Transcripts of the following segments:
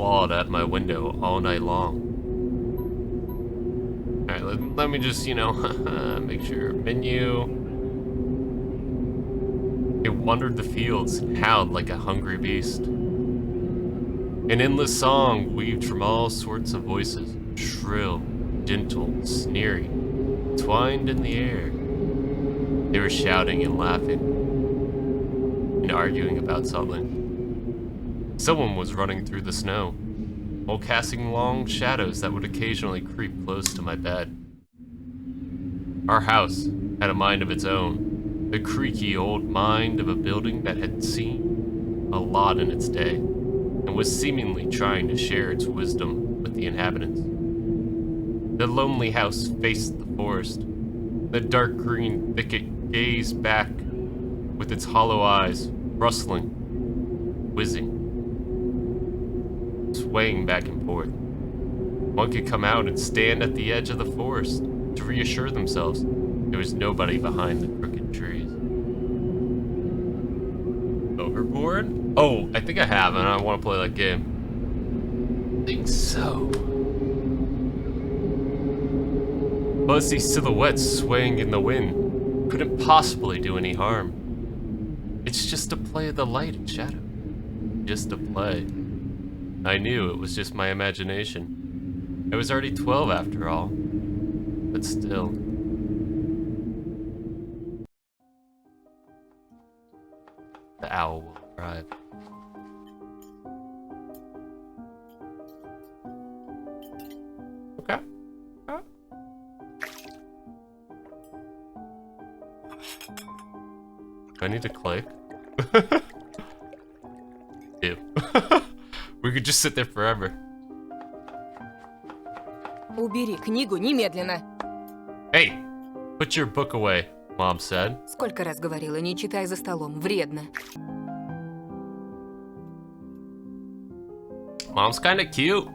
clawed at my window all night long. Alright, let me just, you know, make sure. Menu. It wandered the fields and howled like a hungry beast. An endless song weaved from all sorts of voices, shrill, gentle, sneering, twined in the air. They were shouting and laughing, and arguing about something. Someone was running through the snow, while casting long shadows that would occasionally creep close to my bed. Our house had a mind of its own, the creaky old mind of a building that had seen a lot in its day, and was seemingly trying to share its wisdom with the inhabitants. The lonely house faced the forest. The dark green thicket gazed back with its hollow eyes, rustling, whizzing, swaying back and forth. One could come out and stand at the edge of the forest to reassure themselves there was nobody behind the crooked trees. Overboard? Oh, I think I have, and I want to play that game. I think so. Fuzzy silhouettes swaying in the wind couldn't possibly do any harm. It's just a play of the light and shadow. Just a play. I knew it was just my imagination. I was already 12 after all. But still. The owl will arrive. Okay. Do I need to click? Ew. We could just sit there forever. Убери книгу немедленно. Hey, put your book away, Mom said. Сколько раз говорила, не читай за столом, вредно. Mom's kinda cute.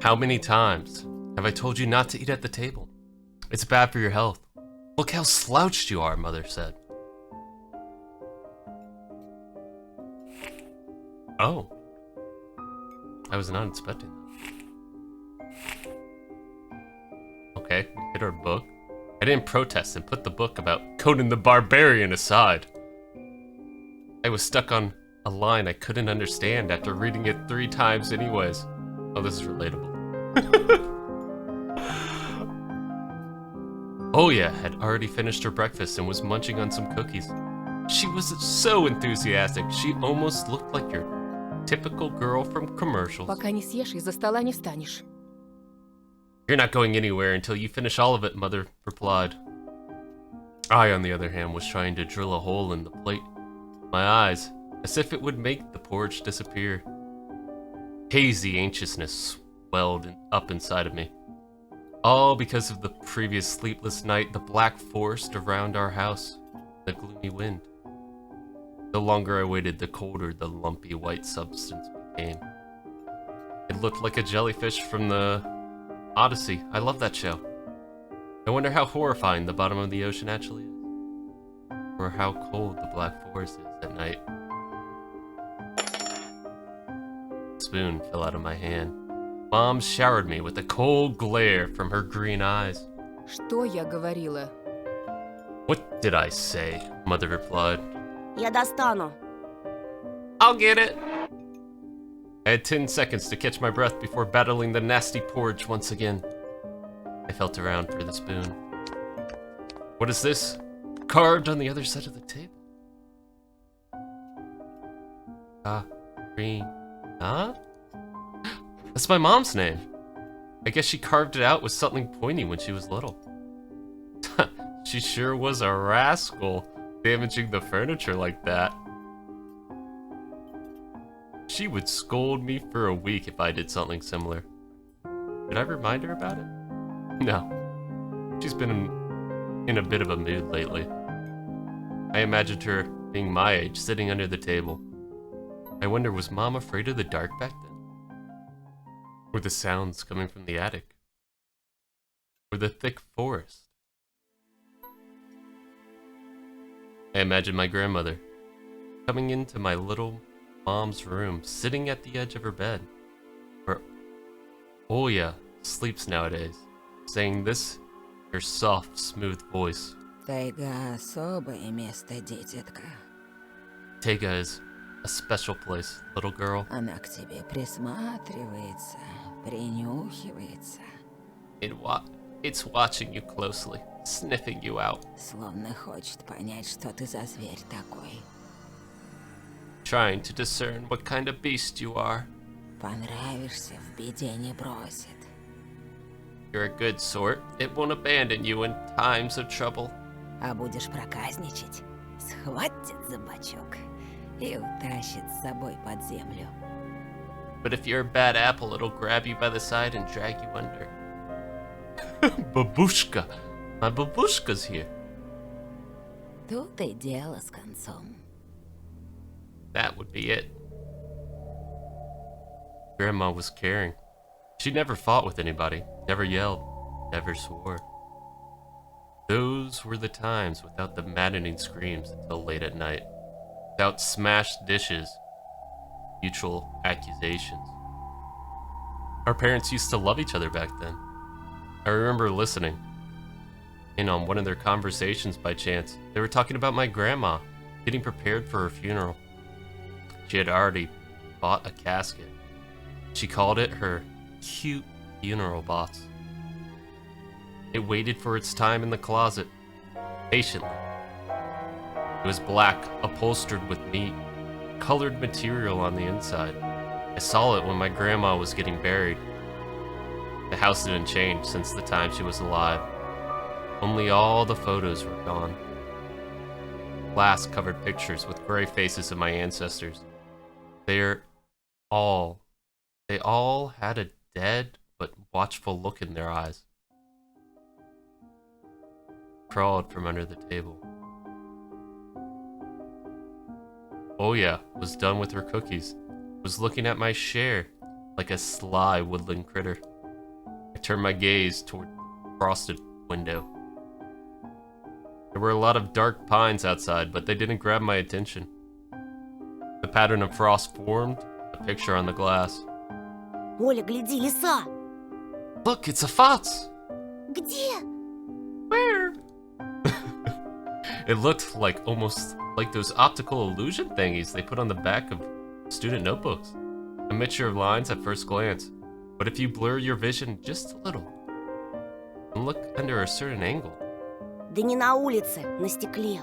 How many times have I told you not to eat at the table? It's bad for your health. Look how slouched you are, Mother said. Oh. I was not expecting that. Okay, hit our book. I didn't protest and put the book about Conan the Barbarian aside. I was stuck on a line I couldn't understand after reading it 3 times anyways. Oh, this is relatable. Oya had already finished her breakfast and was munching on some cookies. She was so enthusiastic, she almost looked like your typical girl from commercials. Пока не съешь, из-за стола не встанешь. You're not going anywhere until you finish all of it, Mother replied. I, on the other hand, was trying to drill a hole in the plate. My eyes, as if it would make the porridge disappear. Hazy anxiousness swelled up inside of me. All because of the previous sleepless night, the black forest around our house, the gloomy wind. The longer I waited, the colder the lumpy white substance became. It looked like a jellyfish from the Odyssey. I love that show. I wonder how horrifying the bottom of the ocean actually is. Or how cold the black forest is at night. Spoon fell out of my hand. Mom showered me with a cold glare from her green eyes. Что я говорила? What did I say? Mother replied. Я достану. I'll get it. I had 10 seconds to catch my breath before battling the nasty porridge once again. I felt around for the spoon. What is this? Carved on the other side of the table. Green. Huh? That's my mom's name. I guess she carved it out with something pointy when she was little. She sure was a rascal, damaging the furniture like that. She would scold me for a week if I did something similar. Did I remind her about it? No. She's been in a bit of a mood lately. I imagined her being my age, sitting under the table. I wonder, was Mom afraid of the dark back then? Or the sounds coming from the attic? Or the thick forest? I imagined my grandmother, coming into my little mom's room, sitting at the edge of her bed, where Oya sleeps nowadays, saying this in her soft, smooth voice. Тайга особое место, дитятка. Taiga is a special place, little girl. Она к тебе присматривается, принюхивается, It's watching you closely, sniffing you out, словно хочет понять, что ты за зверь такой. trying to discern what kind of beast you are. Понравишься, в беде не бросит. You're a good sort. It won't abandon you in times of trouble. А будешь проказничать, схватит за бочок и утащит с собой под землю. But if you're a bad apple, it'll grab you by the side and drag you under. Babushka! My babushka's here. Тут и дело с концом. That would be it. Grandma was caring. She never fought with anybody, never yelled, never swore. Those were the times without the maddening screams until late at night, without smashed dishes, mutual accusations. Our parents used to love each other back then. I remember listening in on one of their conversations by chance. They were talking about my grandma getting prepared for her funeral. She had already bought a casket. She called it her cute funeral box. It waited for its time in the closet, patiently. It was black, upholstered with neat, colored material on the inside. I saw it when my grandma was getting buried. The house didn't change since the time she was alive. Only all the photos were gone. Glass-covered pictures with gray faces of my ancestors. They all had a dead but watchful look in their eyes. Crawled from under the table. Oya was done with her cookies, was looking at my share like a sly woodland critter. I turned my gaze toward the frosted window. There were a lot of dark pines outside, but they didn't grab my attention. The pattern of frost formed a picture on the glass. Оля, гляди, лиса! Look, it's a fox! Где? Where? It looked like almost like those optical illusion thingies they put on the back of student notebooks. A mixture of lines at first glance. But if you blur your vision just a little and look under a certain angle, Да не на улице, на стекле.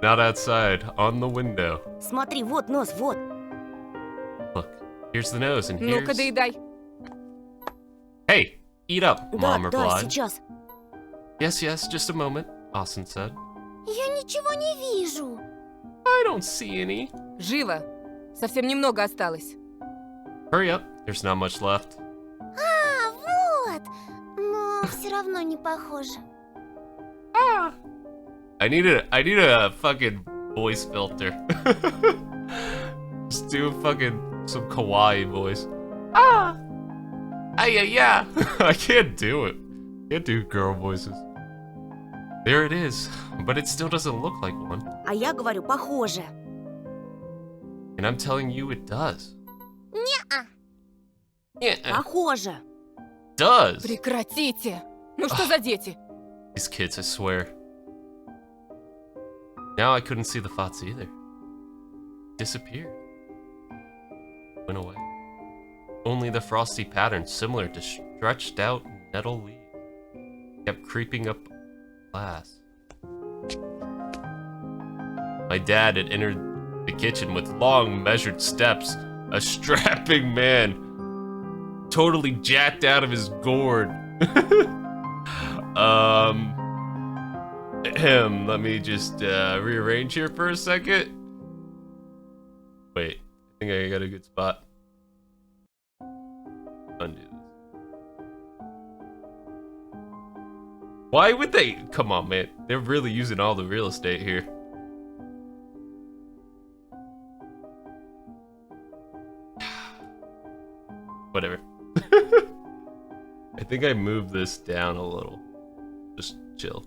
not outside, on the window. Смотри, вот нос, вот. Look, here's the nose and Ну-ка, here's... доедай. Hey, eat up, Mom Да, replied. сейчас. Yes, yes, just a moment, Austin said. Я ничего не вижу. I don't see any. Живо. Совсем немного осталось. Hurry up, there's not much left. А, вот. Но все равно не похоже. I need a fucking voice filter. Just do some kawaii voice. Yeah. I can't do it. Can't do girl voices. There it is, but it still doesn't look like one. А я говорю, похоже. And I'm telling you it does. Не-а. Yeah, Похоже. does. Прекратите. Ну что за дети? These kids, I swear. Now I couldn't see the thoughts either. Disappeared. Went away. Only the frosty pattern, similar to stretched out nettle leaves, kept creeping up glass. My dad had entered the kitchen with long, measured steps, a strapping man, totally jacked out of his gourd. Let me just rearrange here for a second. Wait, I think I got a good spot. Undo this. Why would they? Come on, man. They're really using all the real estate here. Whatever. I think I moved this down a little. Just Chill.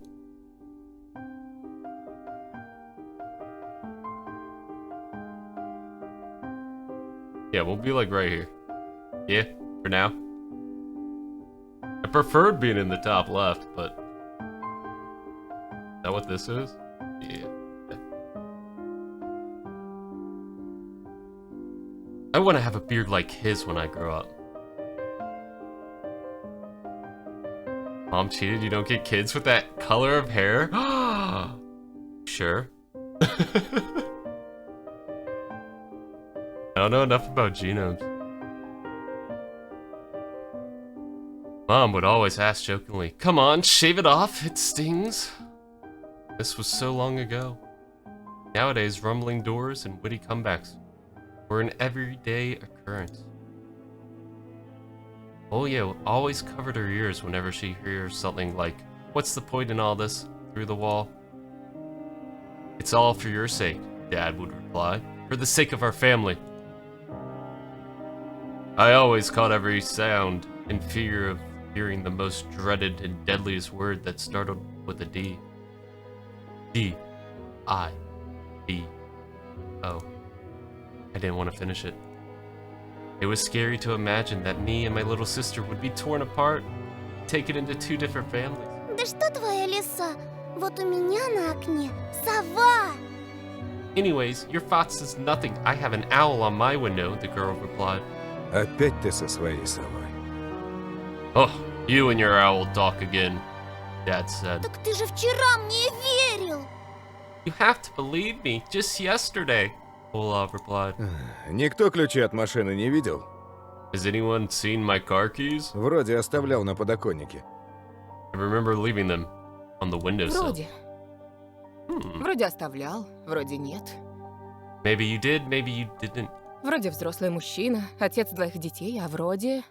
Yeah, we'll be like right here. Yeah, for now. I preferred being in the top left, but... Is that what this is? Yeah. I want to have a beard like his when I grow up. Mom cheated, you don't get kids with that color of hair? Sure. I don't know enough about genomes. Mom would always ask jokingly, "Come on, shave it off, it stings." This was so long ago. Nowadays, rumbling doors and witty comebacks were an everyday occurrence. Olya always covered her ears whenever she hears something like, "What's the point in all this?" through the wall. "It's all for your sake," Dad would reply. "For the sake of our family." I always caught every sound in fear of hearing the most dreaded and deadliest word that started with a D. D-I-B-O. I didn't want to finish it. It was scary to imagine that me and my little sister would be torn apart, taken into two different families. Да что твоя лиса? Вот у меня на окне сова. Anyways, your thoughts is nothing. I have an owl on my window, the girl replied. Опять ты со своей совой. Oh, you and your owl talk again, Dad said. Так ты же вчера мне верил. You have to believe me, just yesterday, Olaf replied. Никто ключи от машины не видел? Has anyone seen my car keys? Вроде оставлял на подоконнике. I remember leaving them on the windowsill. Вроде. Вроде оставлял, вроде нет. Maybe you did, maybe you didn't. Вроде взрослый мужчина, отец двоих детей, а вроде...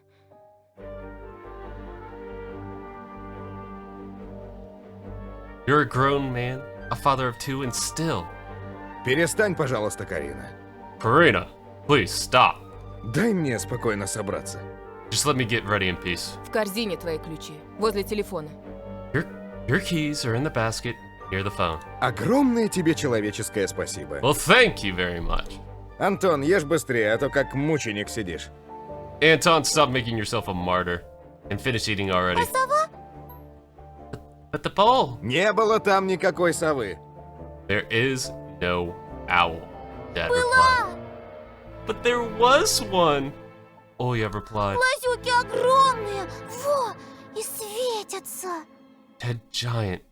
You're a grown man, a father of two, and still. Перестань, пожалуйста, Карина. Karina, please stop. Дай мне спокойно собраться. Just let me get ready in peace. В корзине твои ключи, возле телефона. Your keys are in the basket near the phone. Огромное тебе человеческое спасибо. Well, thank you very much. Антон, ешь быстрее, а то как мученик сидишь. Anton, stop making yourself a martyr. And finish eating already. But the bowl. Не было там никакой совы. There is no owl, Dad replied. But there was one, Olya replied. Глазюки огромные, во, и светятся. Had giant,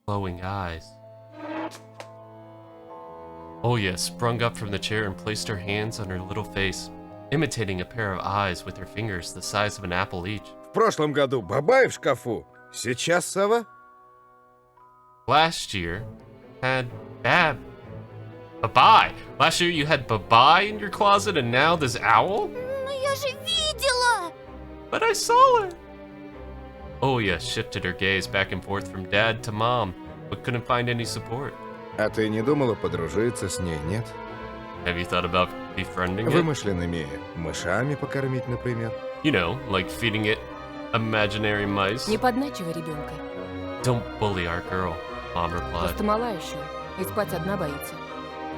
glowing eyes. Olya sprung up from the chair and placed her hands on her little face, imitating a pair of eyes with her fingers the size of an apple each. В прошлом году бабай в шкафу, сейчас сова. Last year had Babai. Last year you had Babai in your closet and now this owl? Но я же видела. But I saw it. Olya shifted her gaze back and forth from Dad to Mom, but couldn't find any support. А ты не думала подружиться с ней, нет? Have you thought about befriending it? Вымышленными мышами покормить, например. You know, like feeding it imaginary mice. Не подначивай ребенка. Don't bully our girl, Mom replied. Просто мала еще, и спать одна боится.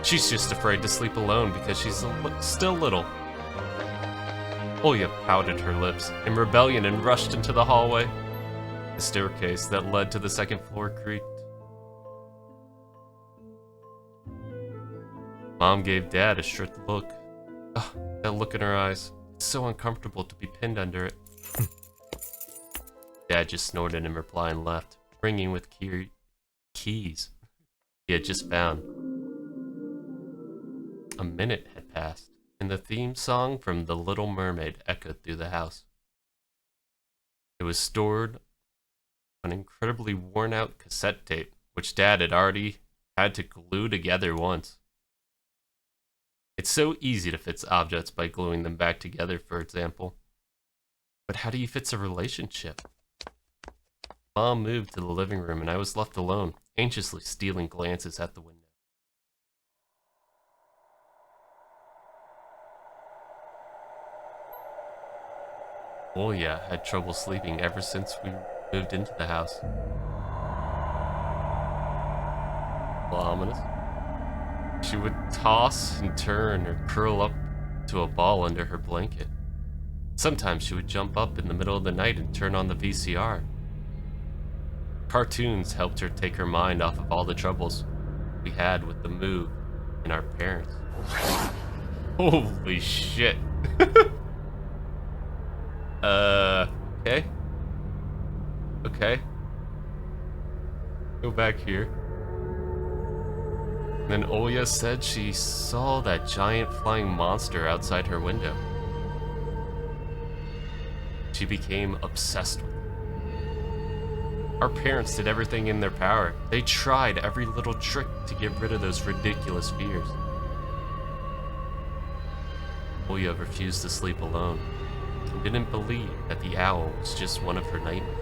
She's just afraid to sleep alone because she's still little. Olya pouted her lips in rebellion and rushed into the hallway. The staircase that led to the second floor creaked. Mom gave Dad a strict look. Ugh, that look in her eyes. It's so uncomfortable to be pinned under it. Dad just snorted in reply and left, bringing with keys he had just found. A minute had passed, and the theme song from The Little Mermaid echoed through the house. It was stored on an incredibly worn-out cassette tape, which Dad had already had to glue together once. It's so easy to fix objects by gluing them back together, for example. But how do you fix a relationship? Mom moved to the living room and I was left alone, anxiously stealing glances at the window. Olya had trouble sleeping ever since we moved into the house. ominous. She would toss and turn or curl up to a ball under her blanket. Sometimes she would jump up in the middle of the night and turn on the VCR. Cartoons helped her take her mind off of all the troubles we had with the move and our parents. Holy shit. Okay. Okay. Go back here. And then Olya said she saw that giant flying monster outside her window. She became obsessed with it. Our parents did everything in their power. They tried every little trick to get rid of those ridiculous fears. Olya refused to sleep alone and didn't believe that the owl was just one of her nightmares.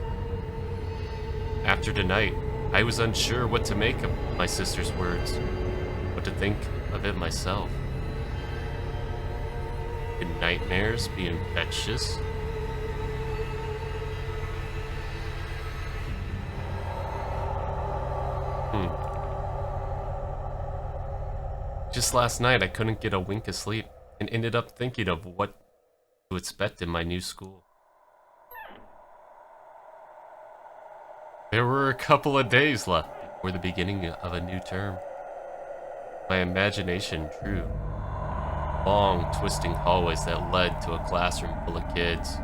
After tonight, I was unsure what to make of my sister's words, what to think of it myself. Could nightmares be infectious? Just last night, I couldn't get a wink of sleep and ended up thinking of what to expect in my new school. There were a couple of days left before the beginning of a new term. My imagination drew long, twisting hallways that led to a classroom full of kids.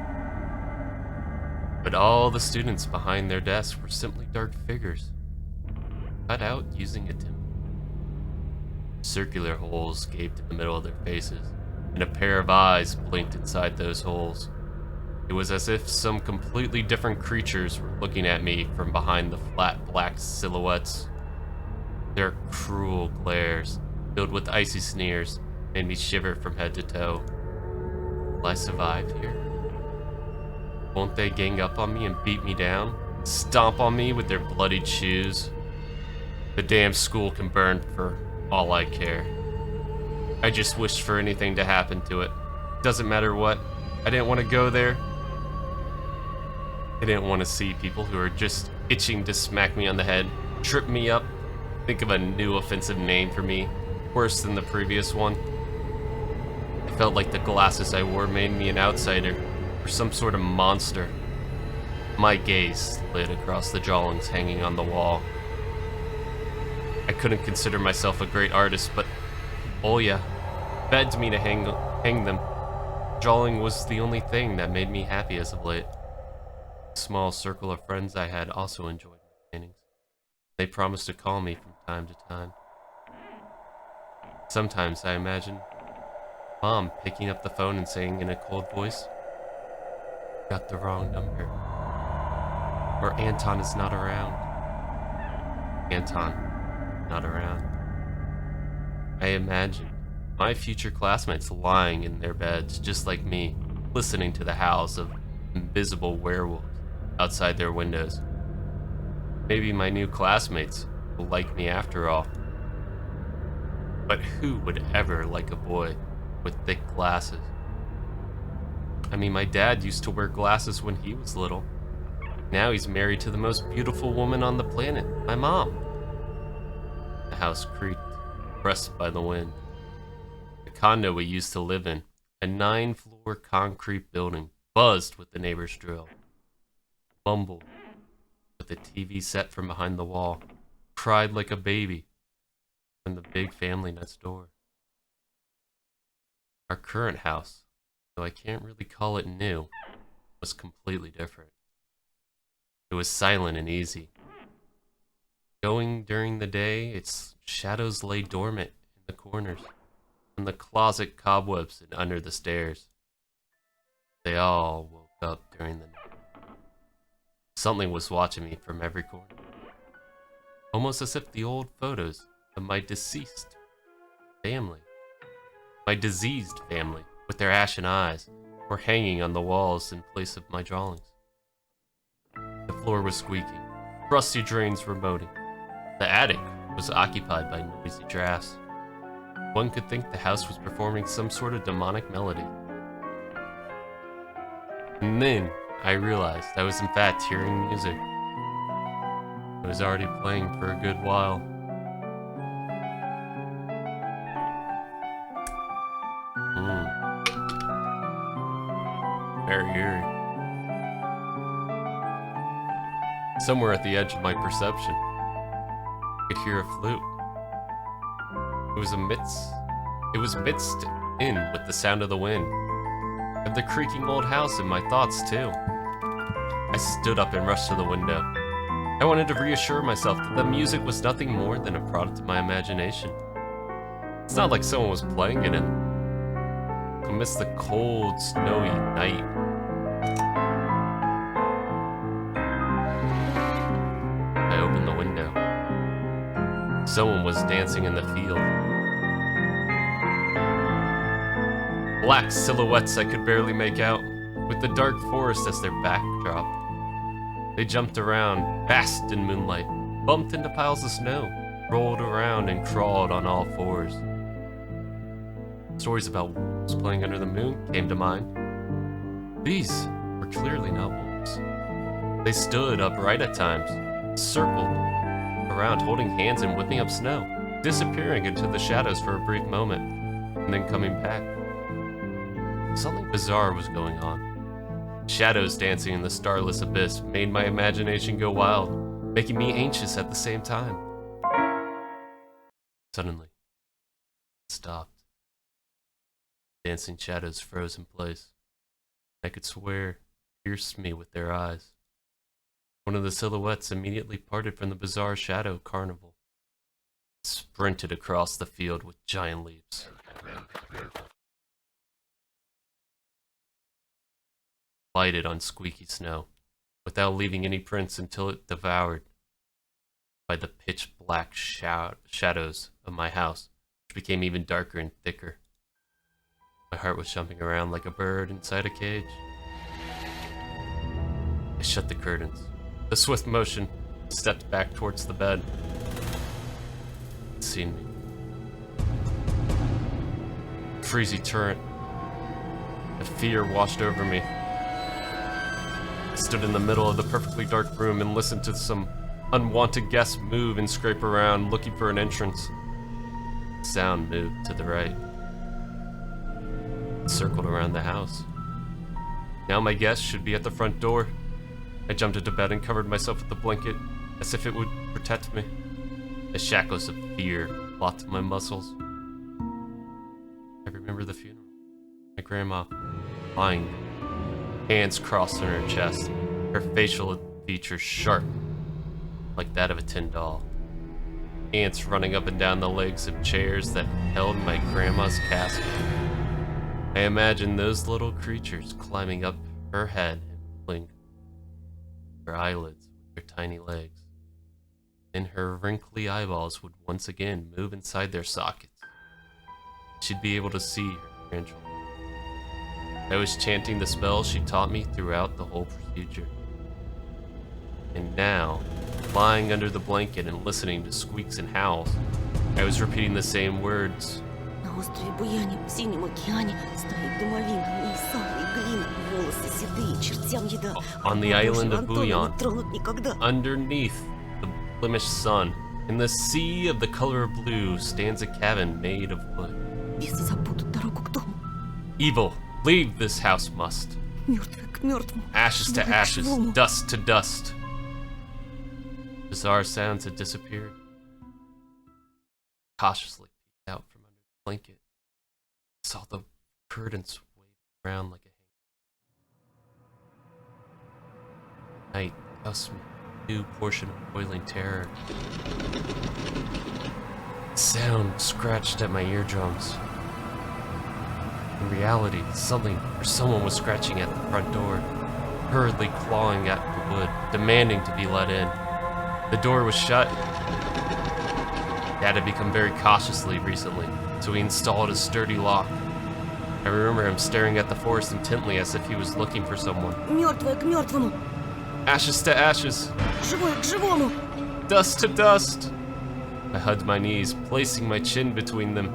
But all the students behind their desks were simply dark figures, cut out using a template. Circular holes gaped in the middle of their faces, and a pair of eyes blinked inside those holes. It was as if some completely different creatures were looking at me from behind the flat black silhouettes. Their cruel glares, filled with icy sneers, made me shiver from head to toe. Will I survive here? Won't they gang up on me and beat me down? Stomp on me with their bloodied shoes? The damn school can burn for all I care. I just wished for anything to happen to it. Doesn't matter what. I didn't want to go there. I didn't want to see people who are just itching to smack me on the head, trip me up, think of a new offensive name for me, worse than the previous one. I felt like the glasses I wore made me an outsider, or some sort of monster. My gaze slid across the drawings hanging on the wall. I couldn't consider myself a great artist, but Olya begged me to hang them. Drawing was the only thing that made me happy as of late. A small circle of friends I had also enjoyed my paintings. They promised to call me from time to time. Sometimes I imagine Mom picking up the phone and saying in a cold voice, "Got the wrong number." Or Anton is not around. Anton. Not around. I imagined my future classmates lying in their beds just like me, listening to the howls of invisible werewolves outside their windows. Maybe my new classmates will like me after all. But who would ever like a boy with thick glasses? I mean, my dad used to wear glasses when he was little. Now he's married to the most beautiful woman on the planet, my mom. The house creaked, pressed by the wind. The condo we used to live in, a 9-floor concrete building, buzzed with the neighbor's drill. Mumbled with the TV set from behind the wall, cried like a baby from the big family next door. Our current house, though I can't really call it new, was completely different. It was silent and easy. Going during the day, its shadows lay dormant in the corners, in the closet cobwebs and under the stairs. They all woke up during the night. Something was watching me from every corner, almost as if the old photos of my deceased family, my diseased family with their ashen eyes, were hanging on the walls in place of my drawings. The floor was squeaking, rusty drains were moaning. The attic was occupied by noisy drafts. One could think the house was performing some sort of demonic melody. And then I realized I was in fact hearing music. It was already playing for a good while. very eerie. Somewhere at the edge of my perception, I could hear a flute. It was mixed in with the sound of the wind, of the creaking old house in my thoughts too. I stood up and rushed to the window. I wanted to reassure myself that the music was nothing more than a product of my imagination. It's not like someone was playing it amidst the cold, snowy night. I opened the window. Someone was dancing in the field. Black silhouettes I could barely make out, with the dark forest as their backdrop. They jumped around, basked in moonlight, bumped into piles of snow, rolled around and crawled on all fours. Stories about wolves playing under the moon came to mind. These were clearly not wolves. They stood upright at times, circled around holding hands and whipping up snow, disappearing into the shadows for a brief moment, and then coming back. Something bizarre was going on. Shadows dancing in the starless abyss made my imagination go wild, making me anxious at the same time. Suddenly, it stopped. Dancing shadows froze in place. I could swear pierced me with their eyes. One of the silhouettes immediately parted from the bizarre shadow carnival, sprinted across the field with giant leaps. Lighted on squeaky snow, without leaving any prints until it devoured by the pitch black shadows of my house, which became even darker and thicker. My heart was jumping around like a bird inside a cage. I shut the curtains. The swift motion, stepped back towards the bed. It seen me. Freezy turret. A fear washed over me. I stood in the middle of the perfectly dark room and listened to some unwanted guests move and scrape around, looking for an entrance. The sound moved to the right. It circled around the house. Now my guest should be at the front door. I jumped into bed and covered myself with the blanket, as if it would protect me. The shackles of fear locked my muscles. I remember the funeral. My grandma, lying there, hands crossed on her chest, her facial features sharp, like that of a tin doll. Ants running up and down the legs of chairs that held my grandma's casket. I imagined those little creatures climbing up her head and pulling her eyelids with their tiny legs. And her wrinkly eyeballs would once again move inside their sockets. She'd be able to see her grandchildren. I was chanting the spell she taught me throughout the whole procedure. And now, lying under the blanket and listening to squeaks and howls, I was repeating the same words. На острове Буяне, в синем океане, стоит домовина, и сало, и глина, волосы седые, чертям еда. On the island of Buyan, тронут никогда. underneath the blemished sun, in the sea of the color of blue, stands a cabin made of wood. Бесы запутают дорогу к дому. Evil, leave this house must. Мертвый к мертвому. Ashes to живой к ashes, живому. dust to dust. Bizarre sounds had disappeared. Cautiously peeked out from under the blanket. Saw the curtains wave around like a hang. Night doused me with a new portion of boiling terror. Sound scratched at my eardrums. In reality, something or someone was scratching at the front door, hurriedly clawing at the wood, demanding to be let in. The door was shut. Dad had become very cautiously recently, so he installed a sturdy lock. I remember him staring at the forest intently as if he was looking for someone. Мертвое к мертвому. Ashes to ashes, Живое к живому. dust to dust. I hugged my knees, placing my chin between them,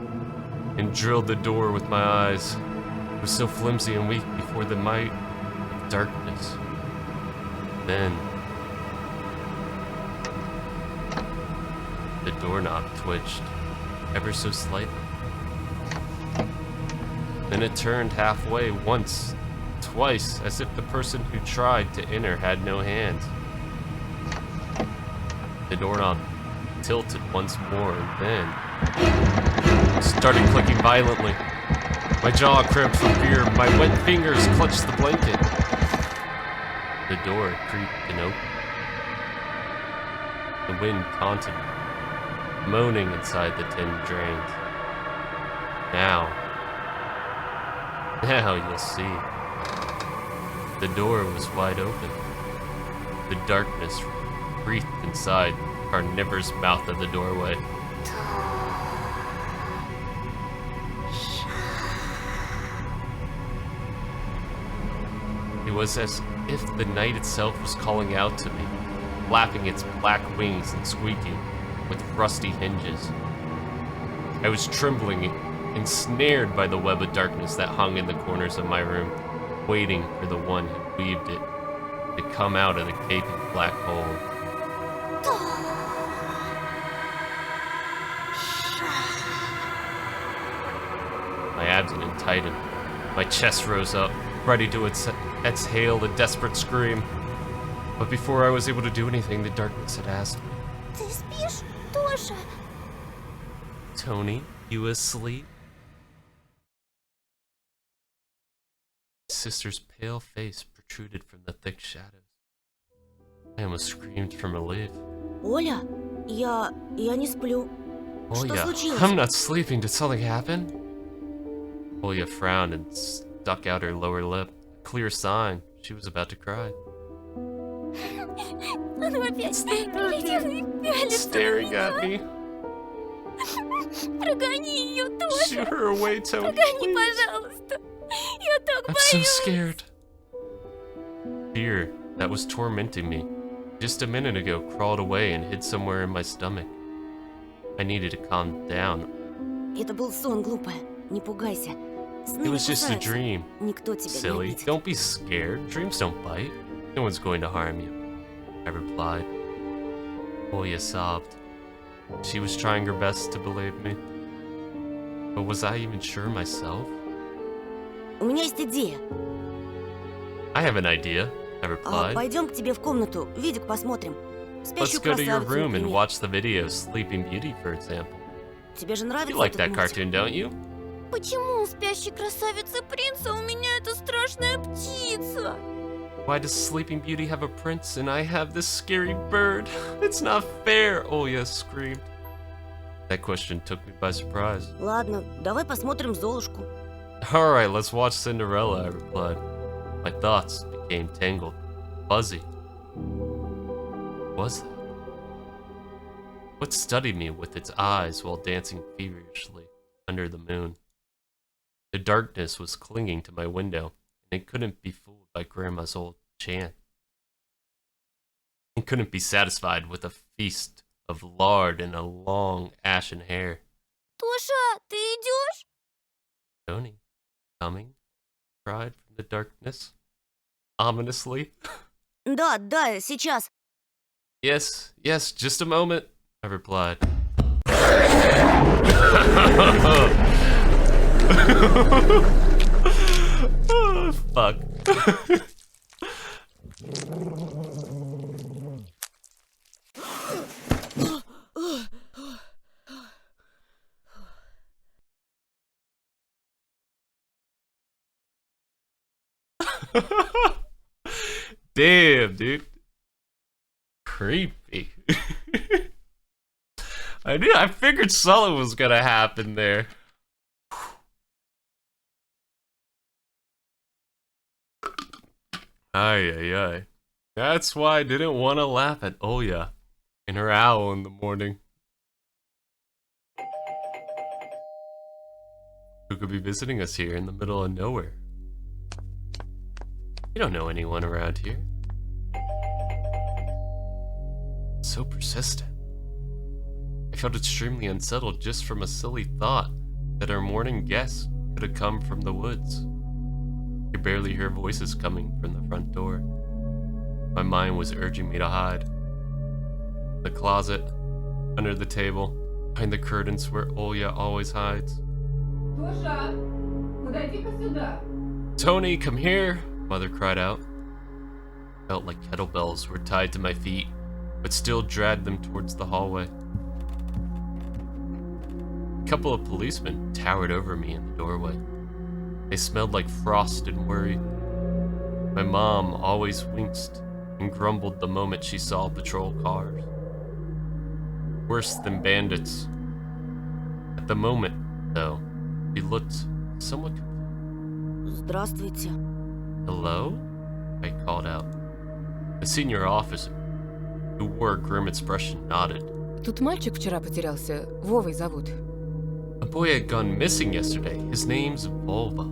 and drilled the door with my eyes. It was so flimsy and weak before the might of darkness. Then, the doorknob twitched, ever so slightly. Then it turned halfway once, twice, as if the person who tried to enter had no hands. The doorknob tilted once more and then started clicking violently. My jaw cramped from fear. My wet fingers clutched the blanket. The door creaked and opened. The wind taunted me, moaning inside the tin drains. Now you'll see. The door was wide open. The darkness breathed inside the carnivorous mouth of the doorway. It was as if the night itself was calling out to me, flapping its black wings and squeaking with rusty hinges. I was trembling, ensnared by the web of darkness that hung in the corners of my room, waiting for the one who weaved it to come out of the gaping black hole. My abdomen tightened. My chest rose up, ready to exhale a desperate scream. But before I was able to do anything, the darkness had asked me, Ты спишь тоже? Tony, you asleep? My sister's pale face protruded from the thick shadows. I almost screamed from relief. Оля, я не сплю. Что Olya, случилось? I'm not sleeping. Did something happen? Olya frowned and stuck out her lower lip. A clear sign. She was about to cry. Он опять глядел и пялится Staring на at me. меня. Прогони ее тоже. Shoot her away, Tony. Прогони, Please. пожалуйста. Я так I'm so боюсь. scared. Fear that was tormenting me just a minute ago crawled away and hid somewhere in my stomach. I needed to calm down. Это был сон, глупая. Не пугайся. Сны It не was just a кусаются. dream. Никто тебя не Silly. обидит. Don't be scared. Dreams don't bite. No one's going to harm you, I replied. Olya sobbed. She was trying her best to believe me. But was I even sure myself? У меня есть идея. I have an idea, I replied. Пойдем к тебе в комнату, видик посмотрим. Let's Спящую go to your красавицу, room and например. watch the video Sleeping Beauty, for example. Тебе же You нравится like этот that мультик? cartoon, don't you? Почему у спящей красавицы принца у меня эта страшная птица? Why does Sleeping Beauty have a prince and I have this scary bird? It's not fair, Olya screamed. That question took me by surprise. Ладно, давай посмотрим Золушку. Alright, let's watch Cinderella, I replied. My thoughts became tangled, fuzzy. What was that? What studied me with its eyes while dancing feverishly under the moon? The darkness was clinging to my window, and it couldn't be fooled by Grandma's old chant. It couldn't be satisfied with a feast of lard and a long ashen hair. Тоша, ты идешь? Tony, coming? Cried from the darkness, ominously. Да, сейчас. Yes, just a moment, I replied. Oh, fuck. Damn, dude. Creepy. I figured something was gonna happen there. Ay. That's why I didn't want to laugh at Olya and her owl in the morning. Who could be visiting us here in the middle of nowhere? You don't know anyone around here. So persistent. I felt extremely unsettled just from a silly thought that our morning guest could have come from the woods. I could barely hear voices coming from the front door. My mind was urging me to hide. The closet, under the table, behind the curtains where Olya always hides. Тоша, подойди-ка сюда. Tony, come here! Mother cried out. Felt like kettlebells were tied to my feet, but still dragged them towards the hallway. A couple of policemen towered over me in the doorway. They smelled like frost and worry. My mom always winced and grumbled the moment she saw patrol cars. Worse than bandits. At the moment, though, she looked somewhat confused. Здравствуйте. Hello? I called out. The senior officer, who wore a grim expression, nodded. Тут мальчик вчера потерялся. Вовой зовут. A boy had gone missing yesterday. His name's Volva,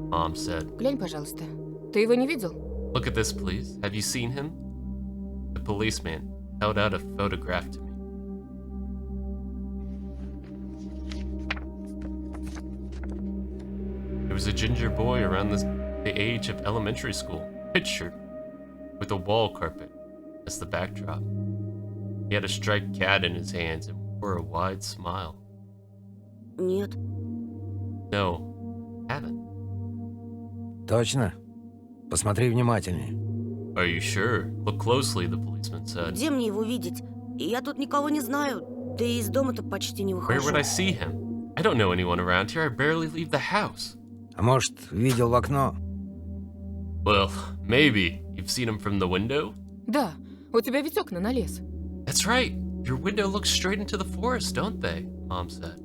Mom said. Глянь, пожалуйста. Ты его не видел? Look at this, please. Have you seen him? The policeman held out a photograph to me. There was a ginger boy around the age of elementary school, pictured, with a wall carpet as the backdrop. He had a striped cat in his hands and wore a wide smile. Нет. No, haven't. Точно? Посмотри внимательнее. Are you sure? Look closely, the policeman said. Где мне его видеть? Я тут никого не знаю. Да и из дома-то почти не Where выхожу. would I see him? I don't know anyone around here. I barely leave the house. А может, видел в окно? Well, maybe. You've seen him from the window? Да. У тебя ведь окна на лес. That's right. Your window looks straight into the forest, don't they? Mom said.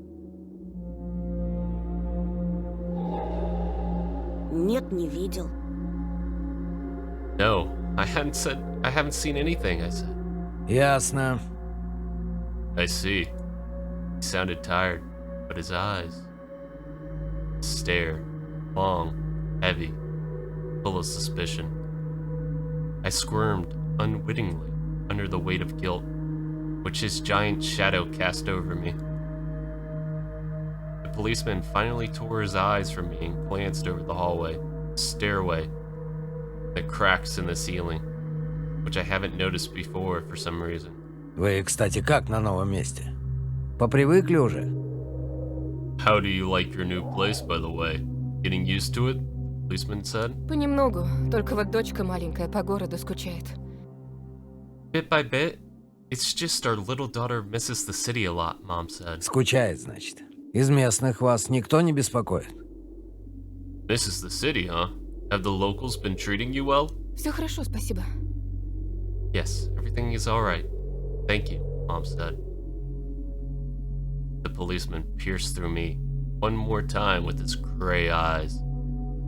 Нет, не видел. No, I haven't seen anything, I said. Ясно. I see. He sounded tired, but his eyes stared, long, heavy, full of suspicion. I squirmed unwittingly under the weight of guilt, which his giant shadow cast over me. The policeman finally tore his eyes from me and glanced over the hallway, stairway, the cracks in the ceiling, which I haven't noticed before for some reason. Вы, кстати, как на новом месте? Попривыкли уже? How do you like your new place, by the way? Getting used to it? The policeman said. Понемногу. Только вот дочка маленькая по городу скучает. Bit by bit, it's just our little daughter misses the city a lot, Mom said. Скучает, значит. Из местных вас никто не беспокоит? Misses the city, huh? Have the locals been treating you well? Все хорошо, спасибо. Yes, everything is alright. Thank you, Mom said. The policeman pierced through me one more time with his gray eyes.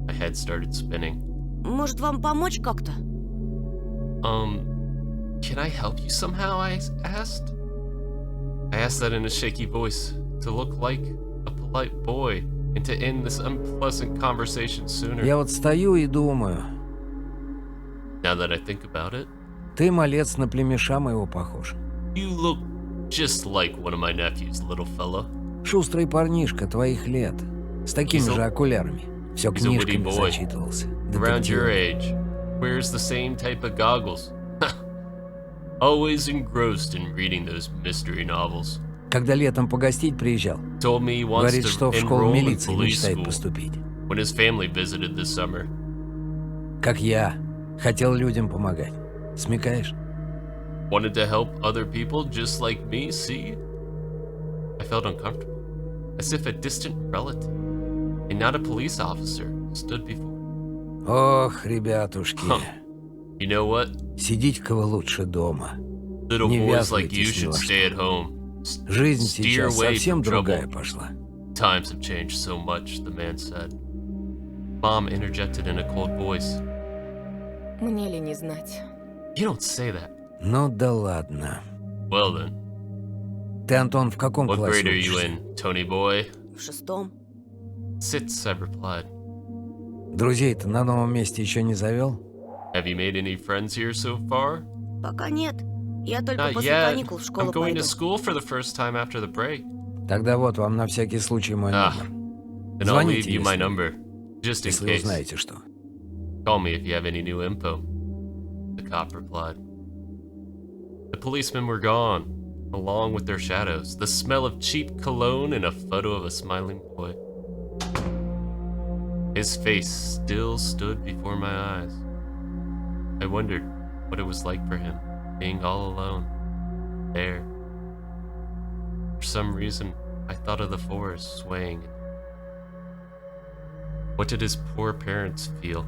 My head started spinning. Может, вам помочь как-то? Can I help you somehow? I asked. I asked that in a shaky voice, to look like a polite boy, and to end this unpleasant conversation sooner. Я вот стою и думаю. Now that I think about it, Ты, малец, на племеша моего похож. you look just like one of my nephews, little fella. Шустрый парнишка твоих лет. С такими He's a- же окулярами. Все he's a witty книжками boy. зачитывался. Around your Детективами. age, wears the same type of goggles. Always engrossed in reading those mystery novels. Когда летом погостить приезжал, Told me he wants говорит, to что в школу enroll in милиции police мечтает school поступить. when his family visited this summer. Как я. Хотел людям помогать. Смекаешь? Wanted to help other people just like me, see? I felt uncomfortable, as if a distant relative, and not a police officer, stood before me. Ох, ребятушки. Huh. You know what? Сидите-ка вы лучше дома. Little Не boys like you ввязывайтесь ни should во stay at что. home. Жизнь Steer сейчас away совсем from другая trouble. пошла. Times have changed so much, the man said. Mom interjected in a cold voice. Мне ли не знать? You don't say that. Ну да ладно. Well then, Ты, Антон, в каком what классе grade are you учишься? in, Tony boy? В 6. Sits, I replied. Друзей-то на новом месте еще не завел? Have you made any friends here so far? Пока нет. Я только Not после yet. каникул в I'm школу going пойду. to school for the first time after the break. Тогда вот вам на всякий случай мой Ah, номер. Then I'll Звоните, leave you my если- number, just in Если case. узнаете что. Call me if you have any new info. The cop replied. The policemen were gone, along with their shadows, the smell of cheap cologne, and a photo of a smiling boy. His face still stood before my eyes. I wondered what it was like for him, being all alone, there. For some reason, I thought of the forest swaying. What did his poor parents feel?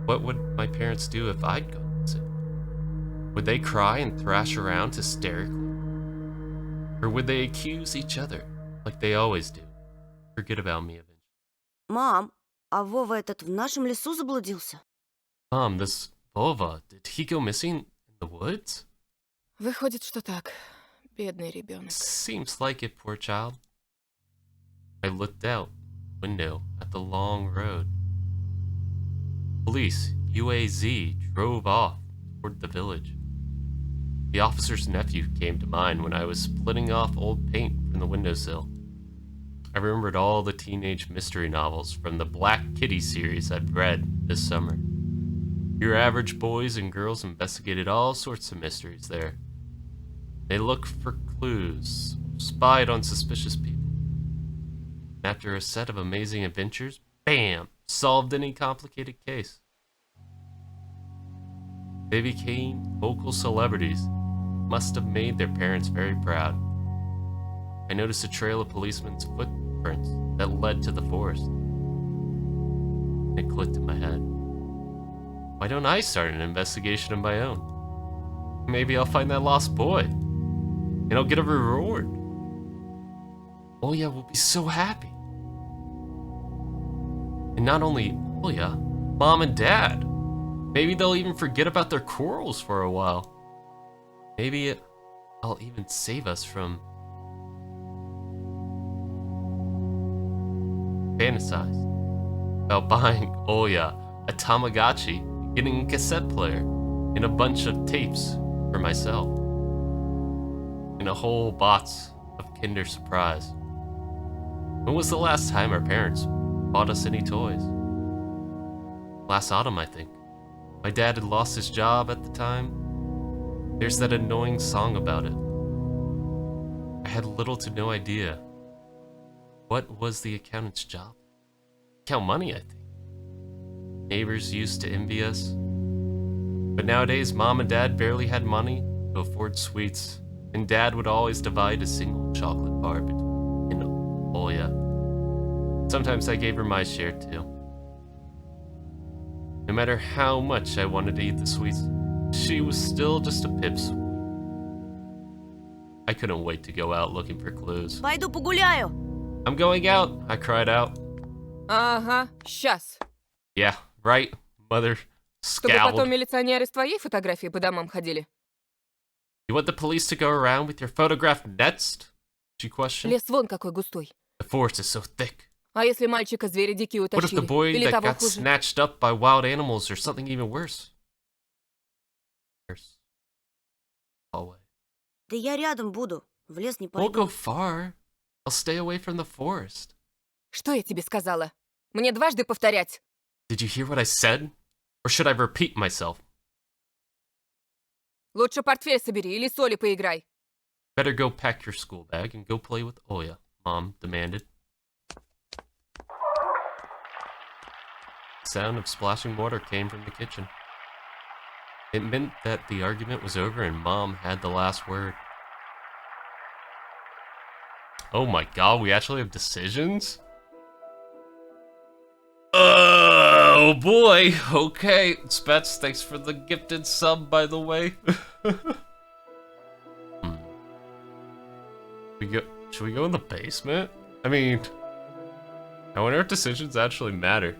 What would my parents do if I'd go visit? Would they cry and thrash around hysterically? Or would they accuse each other, like they always do? Forget about me eventually. Мам, а Вова этот в нашем лесу заблудился? Mom, this Vova, did he go missing in the woods? Выходит, что так. Бедный ребенок. Seems like it, poor child. I looked out the window at the long road. Police, UAZ, drove off toward the village. The officer's nephew came to mind when I was splitting off old paint from the windowsill. I remembered all the teenage mystery novels from the Black Kitty series I'd read this summer. Your average boys and girls investigated all sorts of mysteries there. They looked for clues, spied on suspicious people. After a set of amazing adventures, bam, solved any complicated case. They became local celebrities. Must have made their parents very proud. I noticed a trail of policemen's footprints that led to the forest. It clicked in my head. Why don't I start an investigation of my own? Maybe I'll find that lost boy, and I'll get a reward. Oya will be so happy. And not only Oya, Mom and Dad. Maybe they'll even forget about their quarrels for a while. Maybe I'll even save us from fantasize about buying Oya a Tamagotchi, and getting a cassette player, and a bunch of tapes for myself, and a whole box of Kinder Surprise. When was the last time our parents bought us any toys? Last autumn, I think. My dad had lost his job at the time. There's that annoying song about it. I had little to no idea. What was the accountant's job? Count money, I think. Neighbors used to envy us. But nowadays, Mom and Dad barely had money to afford sweets, and Dad would always divide a single chocolate bar between Oya. Sometimes I gave her my share too. No matter how much I wanted to eat the sweets, she was still just a pipsqueak. I couldn't wait to go out looking for clues. Пойду погуляю. I'm going out, I cried out. Ага, сейчас. Yeah, right, Mother Чтобы scowled. потом милиционеры с твоей фотографией по домам ходили. You want the police to go around with your photograph next? She questioned. Лес вон какой густой. The forest is so thick. А если мальчика звери дикие What if the утащили? boy Или that того got хуже? snatched up by wild animals or something even worse? Hallway. Да я рядом буду. В лес не Won't пойду. go far. I'll stay away from the forest. Что я тебе сказала? Мне дважды повторять. Did you hear what I said? Or should I repeat myself? Лучше портфель собери или соли поиграй. Better go pack your school bag and go play with Oya, Mom demanded. The sound of splashing water came from the kitchen. It meant that the argument was over and Mom had the last word. Oh my god, we actually have decisions? Oh boy, okay. Spets, thanks for the gifted sub, by the way. Should we go in the basement? I mean, I wonder if decisions actually matter.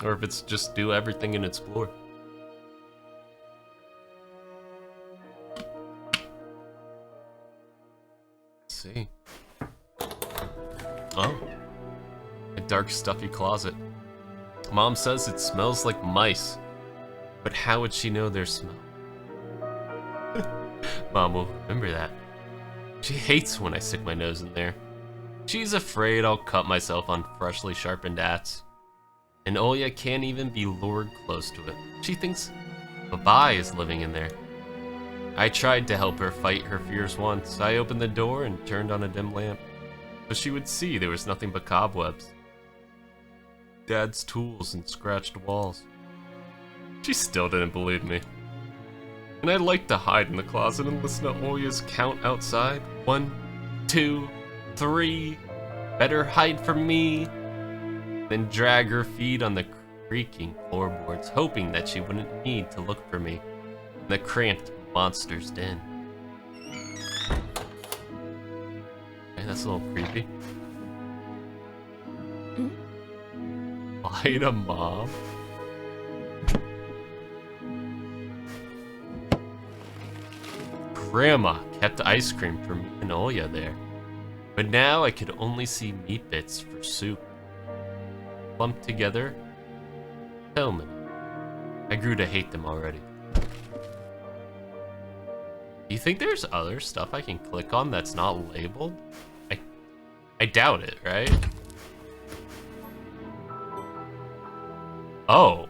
Or if it's just do everything and explore. Let's see. Oh. A dark, stuffy closet. Mom says it smells like mice. But how would she know their smell? Mom will remember that. She hates when I stick my nose in there. She's afraid I'll cut myself on freshly sharpened ats. And Oya can't even be lured close to it. She thinks Babai is living in there. I tried to help her fight her fears once. I opened the door and turned on a dim lamp. But she would see there was nothing but cobwebs. Dad's tools and scratched walls. She still didn't believe me. And I liked to hide in the closet and listen to Olya's count outside. 1, 2, 3. Better hide from me. Then drag her feet on the creaking floorboards, hoping that she wouldn't need to look for me in the cramped monster's den. Okay, that's a little creepy. Lie to Mom? Grandma kept ice cream for me and Olya there, but now I could only see meat bits for soup. Lumped together, so many. I grew to hate them already. Do you think there's other stuff I can click on that's not labeled? I doubt it, right? Oh.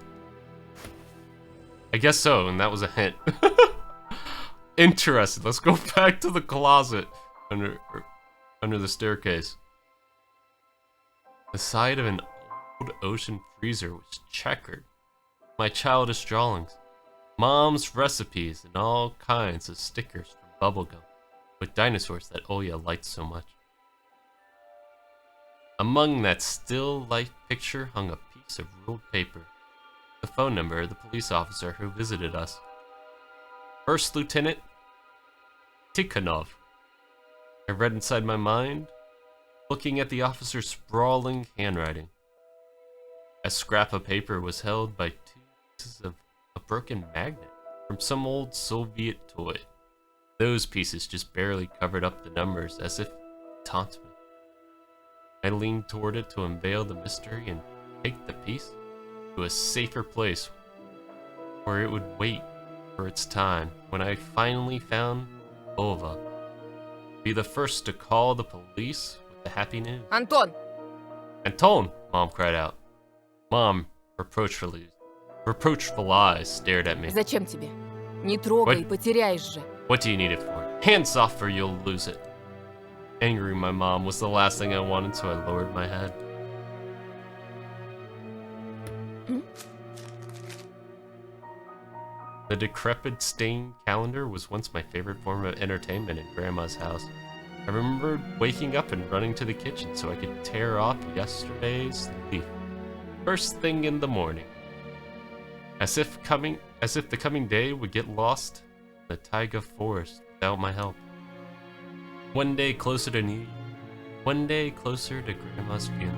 I guess so, and that was a hint. Interesting. Let's go back to the closet under the staircase. The side of an old ocean freezer was checkered. My childish drawings, Mom's recipes, and all kinds of stickers from bubblegum with dinosaurs that Olya liked so much. Among that still life picture hung a piece of ruled paper, the phone number of the police officer who visited us. First Lieutenant Tikhonov. I read inside my mind, looking at the officer's sprawling handwriting. A scrap of paper was held by 2 pieces of a broken magnet from some old Soviet toy. Those pieces just barely covered up the numbers as if to taunt me. I leaned toward it to unveil the mystery and take the piece to a safer place where it would wait for its time when I finally found Ova. Be the first to call the police with the happy news. Антон! Anton! Mom cried out. Mom, reproachful eyes stared at me. Зачем тебе? Не трогай, потеряешь же. What do you need it for? Hands off or you'll lose it. Angering my mom was the last thing I wanted, so I lowered my head. The decrepit stained calendar was once my favorite form of entertainment in Grandma's house. I remembered waking up and running to the kitchen so I could tear off yesterday's leaf. First thing in the morning. As if the coming day would get lost in the taiga forest without my help. One day closer to Grandma's funeral.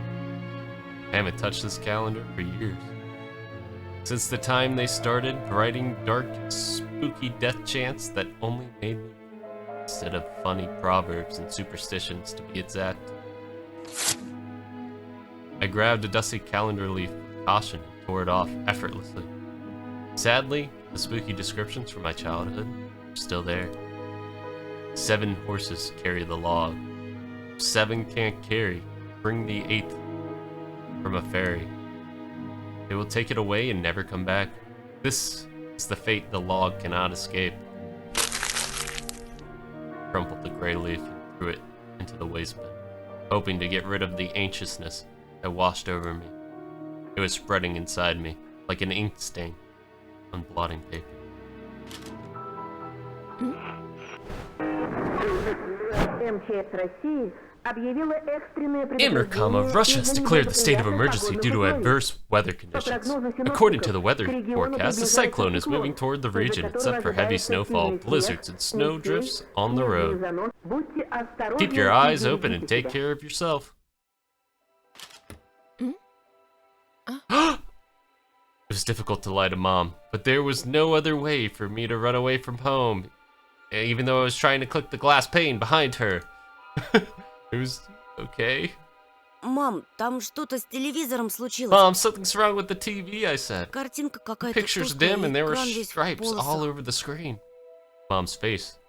I haven't touched this calendar for years. Since the time they started writing dark, spooky death chants that only made me instead of funny proverbs and superstitions, to be exact. I grabbed a dusty calendar leaf with caution and tore it off effortlessly. Sadly, the spooky descriptions from my childhood are still there. 7 horses carry the log. 7 can't carry. Bring the 8th from a ferry. They will take it away and never come back. This is the fate the log cannot escape. Crumpled the gray leaf and threw it into the waste bin, hoping to get rid of the anxiousness that washed over me. It was spreading inside me like an ink stain on blotting paper. Intercom of Russia has declared the state of emergency due to adverse weather conditions. According to the weather forecast, a cyclone is moving toward the region except for heavy snowfall, blizzards, and snow drifts on the road. Keep your eyes open and take care of yourself. It was difficult to lie to Mom, but there was no other way for me to run away from home, even though I was trying to click the glass pane behind her. It was okay. Мам, там что-то с телевизором случилось. Mom, something's wrong with the TV, I said. Картинка какая-то Picture's тусклая, dim and there were экран весь в stripes all полосах. over the screen. Mom's face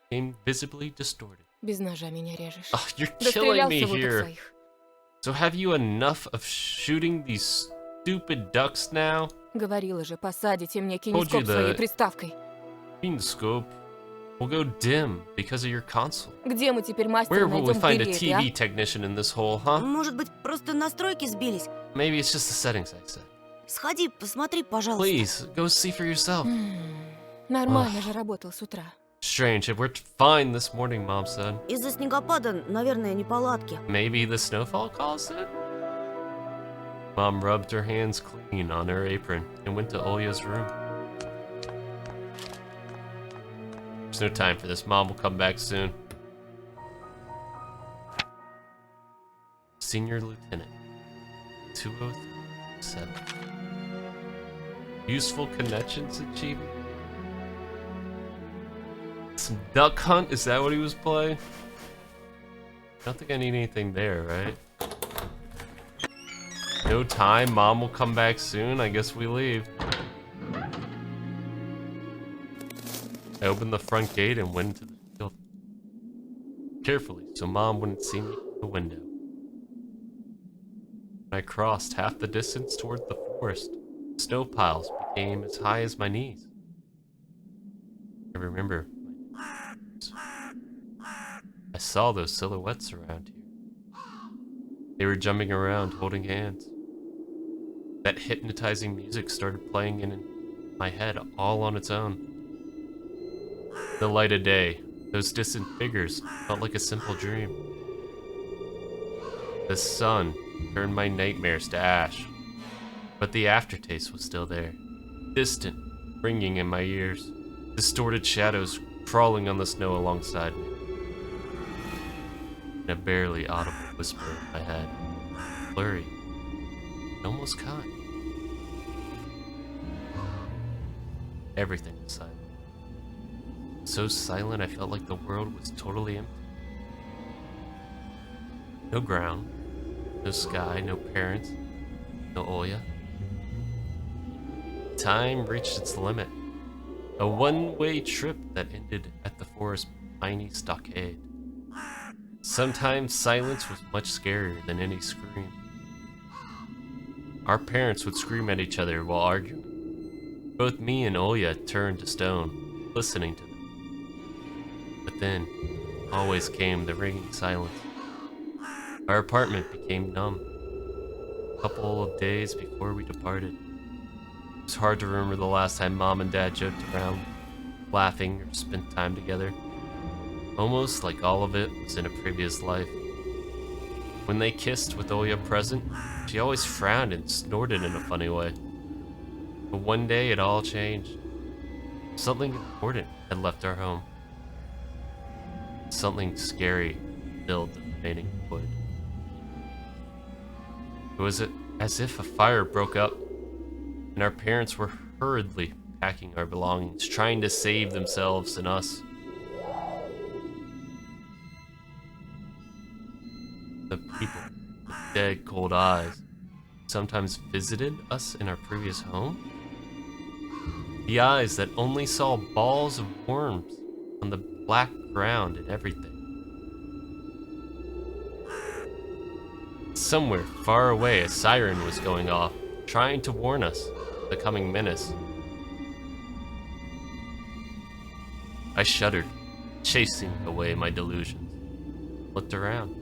became visibly distorted. Без ножа меня режешь. Oh, you're killing me Дострелялся вот here. своих. So have you enough of shooting these stupid ducks now? Говорила же, посадите мне Told you кинескоп своей the- приставкой. Kinescope will go dim because of your console. Где мы теперь мастера Where will we найдем find a переть, а? TV technician in this hole, huh? Может быть, просто настройки сбились? Maybe it's just the settings I set. Сходи, посмотри, пожалуйста. Please, go see for yourself. Нормально же работал с утра. Strange, it worked fine this morning, Mom said. Из-за снегопада, наверное, неполадки. Maybe the snowfall caused it? Mom rubbed her hands clean on her apron and went to Olya's room. There's no time for this. Mom will come back soon. Senior Lieutenant, 2037. Useful connections achievement? Some duck hunt? Is that what he was playing? I don't think I need anything there, right? No time. Mom will come back soon. I guess we leave. I opened the front gate and went into the field. Carefully, so Mom wouldn't see me from the window. I crossed half the distance toward the forest. Snow piles became as high as my knees. I remember I saw those silhouettes around here. They were jumping around, holding hands. That hypnotizing music started playing in my head all on its own. The light of day, those distant figures felt like a simple dream. The sun turned my nightmares to ash, but the aftertaste was still there, distant, ringing in my ears, distorted shadows crawling on the snow alongside me, and a barely audible whisper in my head, blurry, and almost kind. Everything was silent. So silent I felt like the world was totally empty. No ground, no sky, no parents, no Olya. Time reached its limit. A one-way trip that ended at the forest's tiny stockade. Sometimes silence was much scarier than any scream. Our parents would scream at each other while arguing. Both me and Olya turned to stone, listening to them. But then, always came the ringing silence. Our apartment became numb. A couple of days before we departed. It was hard to remember the last time Mom and Dad joked around, laughing or spent time together. Almost like all of it was in a previous life. When they kissed with Olya present, she always frowned and snorted in a funny way. But one day it all changed. Something important had left our home. Something scary filled the remaining void. It was as if a fire broke up, and our parents were hurriedly packing our belongings, trying to save themselves and us. The people with dead, cold eyes sometimes visited us in our previous home. The eyes that only saw balls of worms on the black ground and everything. Somewhere far away, a siren was going off, trying to warn us of the coming menace. I shuddered, chasing away my delusions. Looked around.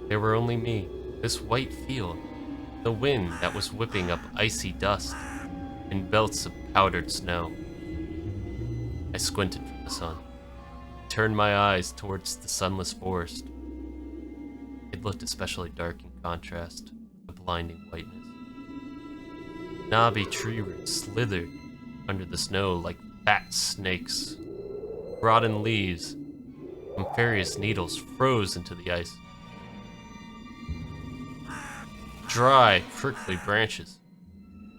There were only me, this white field, the wind that was whipping up icy dust, and belts of powdered snow. I squinted from the sun, turned my eyes towards the sunless forest. It looked especially dark in contrast to the blinding whiteness. Knobby tree roots slithered under the snow like fat snakes. Rotten leaves and various needles froze into the ice. Dry, prickly branches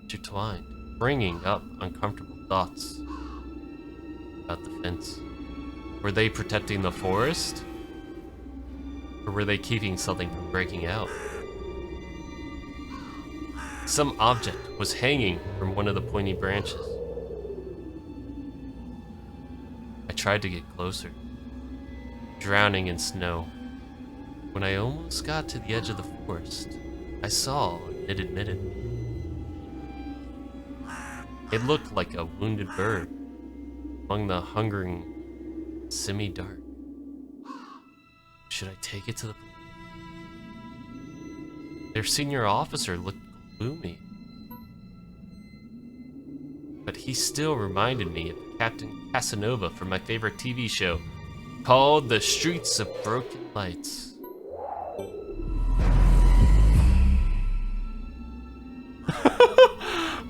intertwined, bringing up uncomfortable thoughts about the fence. Were they protecting the forest? Or were they keeping something from breaking out? Some object was hanging from one of the pointy branches. I tried to get closer, drowning in snow. When I almost got to the edge of the forest, I saw a knitted mitten. It looked like a wounded bird, among the hungering semi-dark. Should I take it to the police? Their senior officer looked gloomy, but he still reminded me of Captain Casanova from my favorite TV show called The Streets of Broken Lights.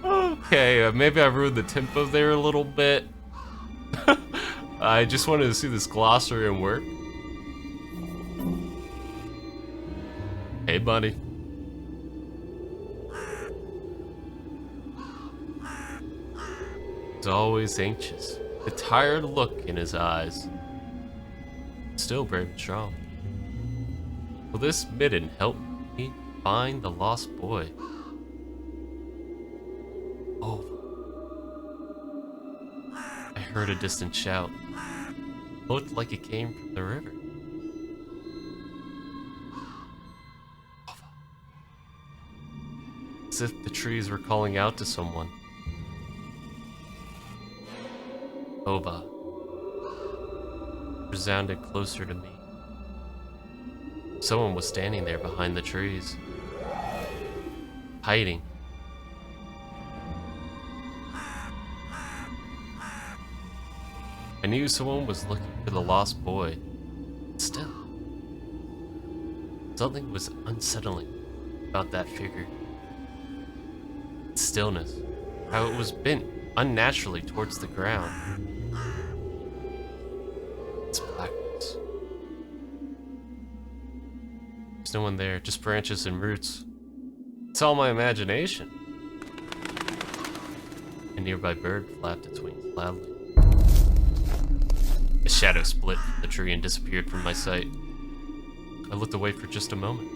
Okay, maybe I ruined the tempo there a little bit. I just wanted to see this glossary and work. Hey, buddy. He's always anxious, a tired look in his eyes. Still brave and strong. Will this midden help me find the lost boy? Oh. I heard a distant shout. Looked like it came from the river. As if the trees were calling out to someone. Ova resounded closer to me. Someone was standing there behind the trees, hiding. I knew someone was looking for the lost boy. Still, something was unsettling about that figure. Its stillness, how it was bent unnaturally towards the ground. It's blackness. There's no one there, just branches and roots. It's all my imagination. A nearby bird flapped its wings loudly. A shadow split from the tree and disappeared from my sight. I looked away for just a moment,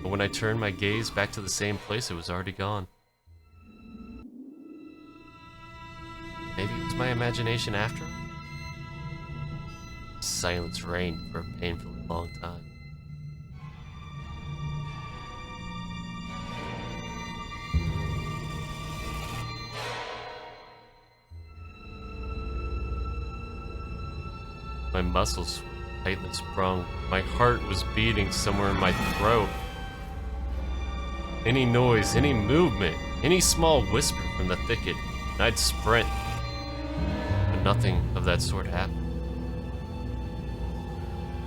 but when I turned my gaze back to the same place, it was already gone. Maybe it was my imagination after all? Silence reigned for a painfully long time. My muscles were tightly sprung. My heart was beating somewhere in my throat. Any noise, any movement, any small whisper from the thicket, and I'd sprint. But nothing of that sort happened.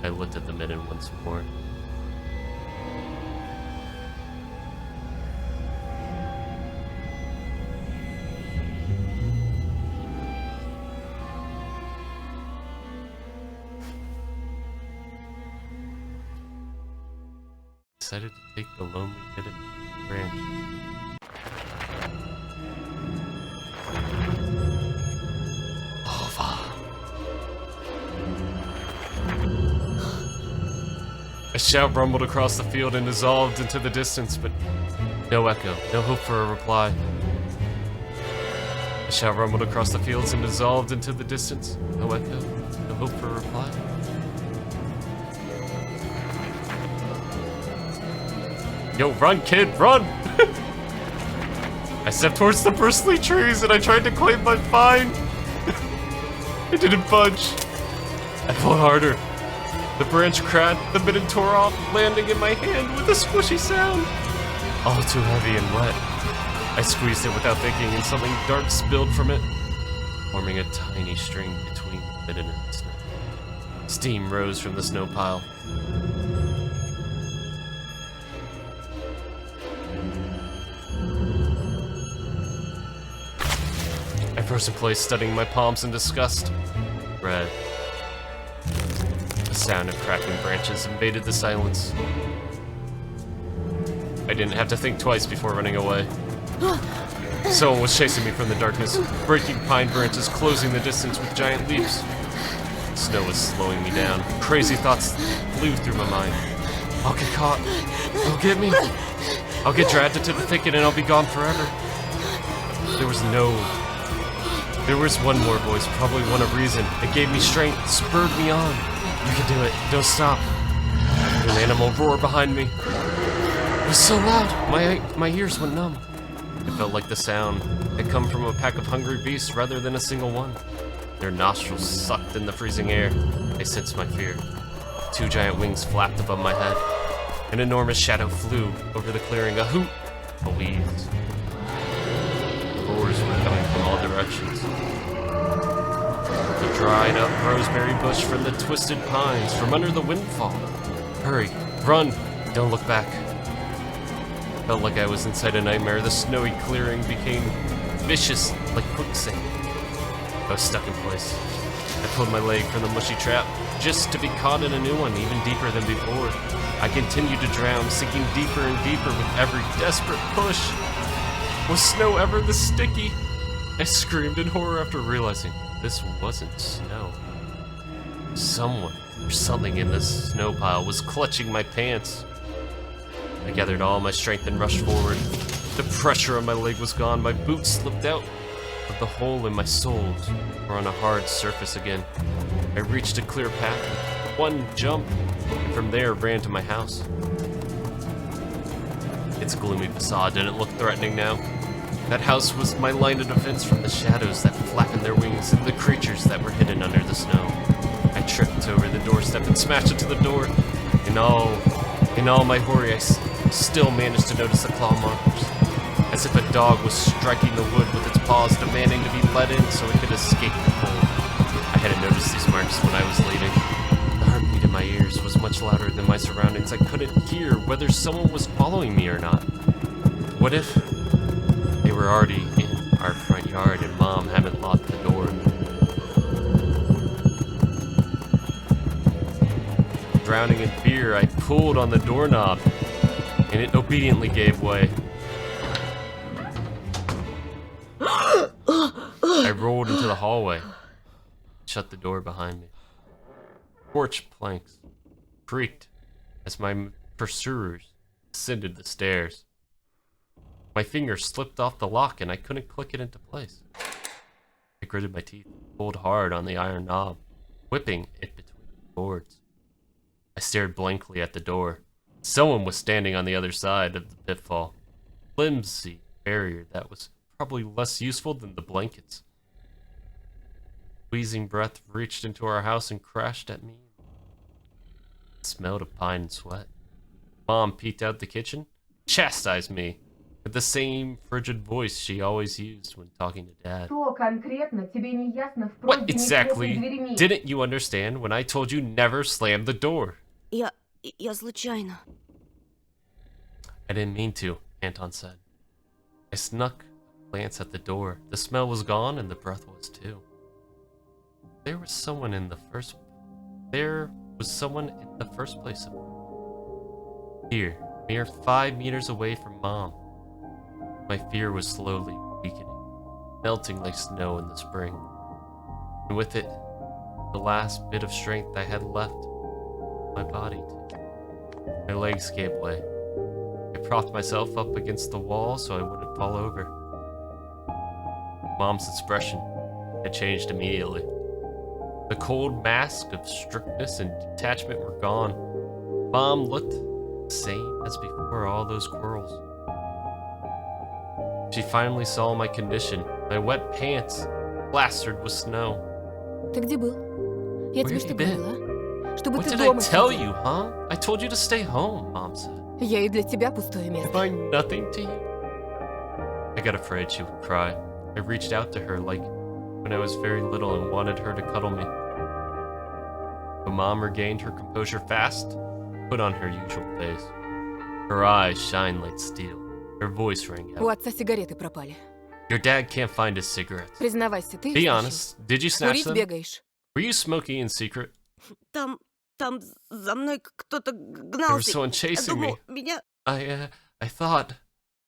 I looked at the midden once more. Decided to take the lonely hidden branch. A shout rumbled across the field and dissolved into the distance, but no echo, no hope for a reply. A shout rumbled across the fields and dissolved into the distance. No echo, no hope for a reply. Yo, run, kid, run! I stepped towards the bristly trees and I tried to claim my find. It didn't budge. I pulled harder. The branch cracked, the midden tore off, landing in my hand with a squishy sound. All too heavy and wet. I squeezed it without thinking and something dark spilled from it, forming a tiny string between the midden and the snow. Steam rose from the snow pile. I froze in place, studying my palms in disgust. Red. The sound of cracking branches invaded the silence. I didn't have to think twice before running away. Someone was chasing me from the darkness, breaking pine branches, closing the distance with giant leaps. Snow was slowing me down. Crazy thoughts flew through my mind. I'll get caught. They'll get me. I'll get dragged into the thicket and I'll be gone forever. There was one more voice, probably one of reason. It gave me strength, spurred me on. You can do it. Don't stop. An animal roared behind me. It was so loud, my ears went numb. It felt like the sound had come from a pack of hungry beasts rather than a single one. Their nostrils sucked in the freezing air. They sensed my fear. 2 giant wings flapped above my head. An enormous shadow flew over the clearing. A hoot, a wheeze. Roars were coming from all directions. The dried up rosemary bush from the twisted pines, from under the windfall. Hurry, run, don't look back. Felt like I was inside a nightmare. The snowy clearing became vicious like quicksand. I was stuck in place. I pulled my leg from the mushy trap, just to be caught in a new one, even deeper than before. I continued to drown, sinking deeper and deeper with every desperate push. Was snow ever this sticky? I screamed in horror after realizing this wasn't snow. Someone or something in this snow pile was clutching my pants. I gathered all my strength and rushed forward. The pressure on my leg was gone. My boots slipped out, but the hole in my soles were on a hard surface again. I reached a clear path with one jump, and from there ran to my house. Its gloomy facade didn't look threatening now. That house was my line of defense from the shadows that flattened their wings and the creatures that were hidden under the snow. I tripped over the doorstep and smashed into the door. In all my horror, I still managed to notice the claw markers, as if a dog was striking the wood with its paws, demanding to be let in so it could escape the cold. I hadn't noticed these marks when I was leaving. The heartbeat in my ears was much louder than my surroundings. I couldn't hear whether someone was following me or not. What if they were already in our front yard and Mom hadn't locked the door? Drowning in fear, I pulled on the doorknob, and it obediently gave way. I rolled into the hallway, shut the door behind me. Porch planks creaked as my pursuers ascended the stairs. My finger slipped off the lock and I couldn't click it into place. I gritted my teeth, pulled hard on the iron knob, whipping it between the boards. I stared blankly at the door. Someone was standing on the other side of the pitfall. Flimsy barrier that was probably less useful than the blankets. Wheezing breath reached into our house and crashed at me. It smelled of pine and sweat. Mom peeked out the kitchen, chastised me with the same frigid voice she always used when talking to Dad. What exactly didn't you understand when I told you never slam the door? Я случайно. I didn't mean to, Anton said. I snuck a glance at the door. The smell was gone and the breath was too. There was someone in the first place. Here, mere 5 meters away from Mom. My fear was slowly weakening, melting like snow in the spring. And with it, the last bit of strength I had left my body. My legs gave way. I propped myself up against the wall so I wouldn't fall over. Mom's expression had changed immediately. The cold mask of strictness and detachment were gone. Mom looked the same as before all those quarrels. She finally saw my condition, my wet pants, plastered with snow. Ты где был? Я Where тебе have что you been? говорила? Чтобы What ты did I дома tell сидел. you, huh? I told you to stay home, Mom said. Я и для тебя пустое Am место. I nothing to you? I got afraid she would cry. I reached out to her like when I was very little and wanted her to cuddle me. But Mom regained her composure fast, put on her usual face. Her eyes shined like steel. Her voice rang У out. отца сигареты пропали. Your dad can't find his cigarettes. Признавайся, ты их Be стащил? honest, did you snatch Курить them? бегаешь. Were you smoking in secret? Там за мной кто-то There was гнался. someone Я chasing me. думал, меня... I thought...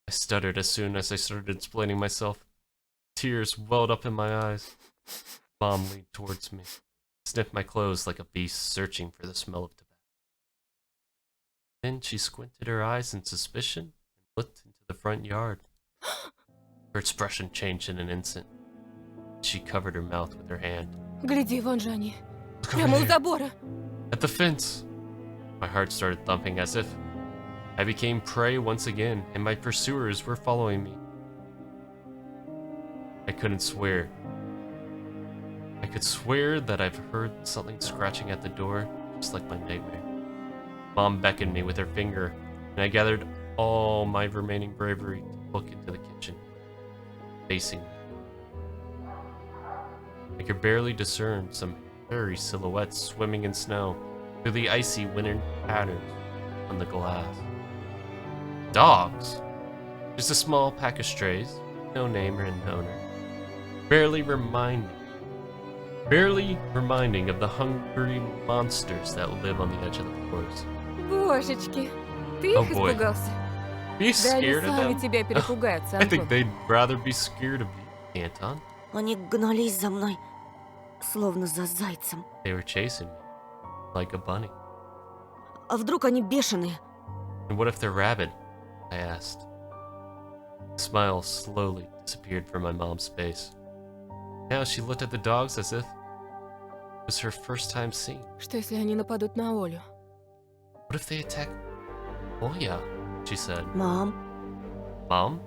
I stuttered as soon as I started explaining myself. Tears welled up in my eyes. Mom leaned towards me, sniffed my clothes like a beast searching for the smell of tobacco. Then she squinted her eyes in suspicion and looked into the front yard. Her expression changed in an instant. She covered her mouth with her hand. Гляди, вон же они. Look over Прямо у there, забора. at the fence. My heart started thumping as if I became prey once again, and my pursuers were following me. I couldn't swear. I I could swear that I've heard something scratching at the door, just like my nightmare. Mom beckoned me with her finger, and I gathered all my remaining bravery to look into the kitchen, facing me. I could barely discern some hairy silhouettes swimming in snow through the icy winter patterns on the glass. Dogs! Just a small pack of strays, no name or an owner. Barely reminding of the hungry monsters that live on the edge of the forest. Божечки, ты Oh их boy. испугался? Are you Да они scared of сами them? тебя перепугаются, I think Антон. they'd rather be scared of you, Anton. Они гнались за мной, словно за зайцем. They were chasing me, like a bunny. А вдруг они бешеные? And what if they're rabid? I asked. The smile slowly disappeared from my mom's face. Now she looked at the dogs as if it was her first time seeing. Что если они нападут на Олю? What if they attack Oya? She said. Мам, Mom?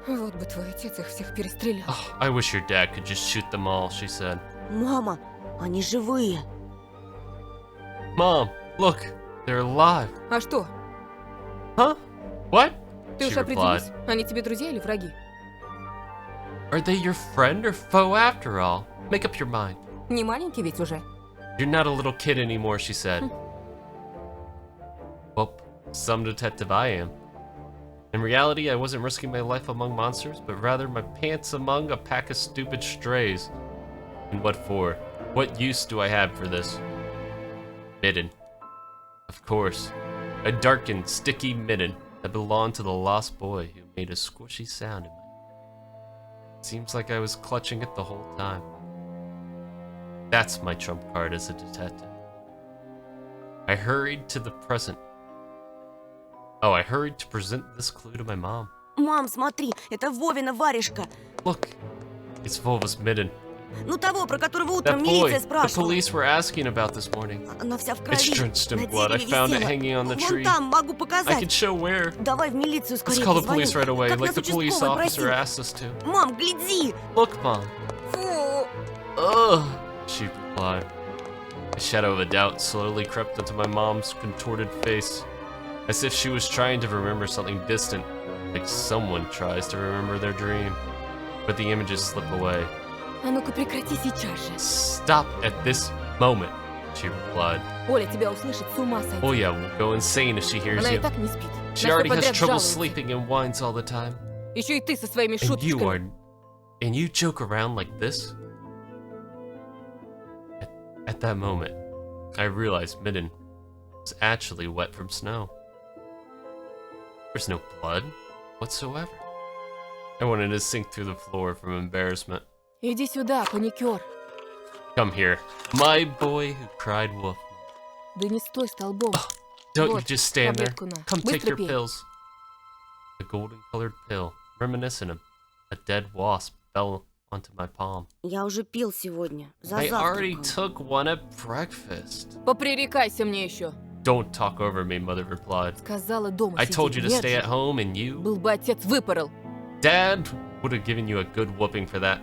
Вот бы твой отец их всех перестрелял. Oh, I wish your dad could just shoot them all, she said. мама, они живые. Mom, look, they're alive. А что? Huh? What? Ты She уж replied. определись, они тебе друзья или враги? Are they your friend or foe after all? Make up your mind. Не маленький ведь уже. You're not a little kid anymore, she said. Well, some detective I am. In reality, I wasn't risking my life among monsters, but rather my pants among a pack of stupid strays. And what for? What use do I have for this? Midden. Of course. A darkened, sticky midden that belonged to the lost boy who made a squishy sound in my ear. Seems like I was clutching it the whole time. That's my trump card as a detective. I hurried to present this clue to my mom. Мам, смотри, это Вовина варежка. Look, it's Volva's midden. Ну того, про которого утром That boy милиция the спрашивала. police were asking about this morning. Она вся в It's крови. drenched in На blood. I дереве found it висела. hanging on the Вон tree. там, могу I can показать. show where. Давай в милицию Let's скорее call the позвоним. police right away, Как like нас the police участковый officer просил. asked us to. Мам, гляди. Look, Mom. Фу! Ugh, she replied. A shadow of a doubt slowly crept into my mom's contorted face, as if she was trying to remember something distant, like someone tries to remember their dream. But the images slip away. А ну-ка прекрати сейчас же. Stop at this moment, she replied. Оля тебя услышит, с ума сойти. Oh yeah, will go insane if she hears Она и you. так не спит. She На already всё has подряд trouble жалуется. sleeping and whines all the time. Еще и ты со своими And шуточками. you joke around like this? At that moment, I realized Midden was actually wet from snow. There's no blood whatsoever. I wanted to sink through the floor from embarrassment. Иди сюда, паникер. Come here, my boy who cried wolf. Да не стой столбом. Don't you Вот, just stand there. таблетку на. Come take Быстро your пей. pills. A golden-colored pill, reminiscent of a dead wasp, fell onto my palm. Я уже пил сегодня, за I already завтраком. took one at breakfast. Попререкайся мне еще. Don't talk over me, Mother replied. Сказала дома I сиди. told you to Нет stay же. at home and you... Был бы отец, выпорол. Dad would have given you a good whooping for that.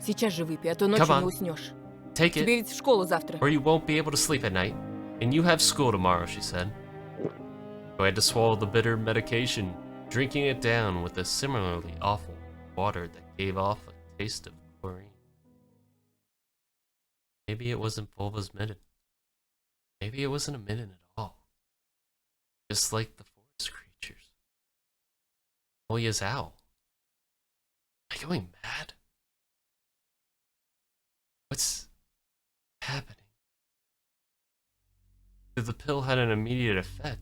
Сейчас же выпей, а то ночью Come on. не уснешь. Take Тебе it, ведь в школу завтра. or you won't be able to sleep at night. And you have school tomorrow, she said. So I had to swallow the bitter medication, drinking it down with a similarly awful water that gave off a taste of chlorine. Maybe it wasn't Volva's midden. Maybe it wasn't a midden at all. Just like the forest creatures. Oya's owl. Am I going mad? What's happening? The pill had an immediate effect.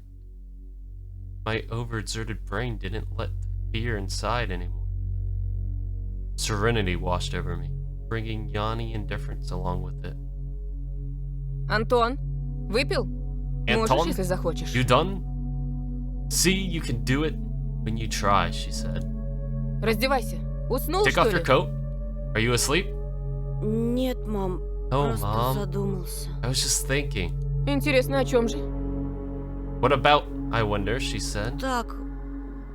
My overexerted brain didn't let the fear inside anymore. Serenity washed over me, bringing yawny indifference along with it. Антон, выпил? Можешь, Anton, если захочешь. you done? See, you can do it when you try, she said. Раздевайся. Уснул, Take что off your ли? coat. Are you asleep? Нет, мам, Oh, просто Mom. задумался. I was just thinking. Интересно, о чем же? What about, I wonder, she said. Так,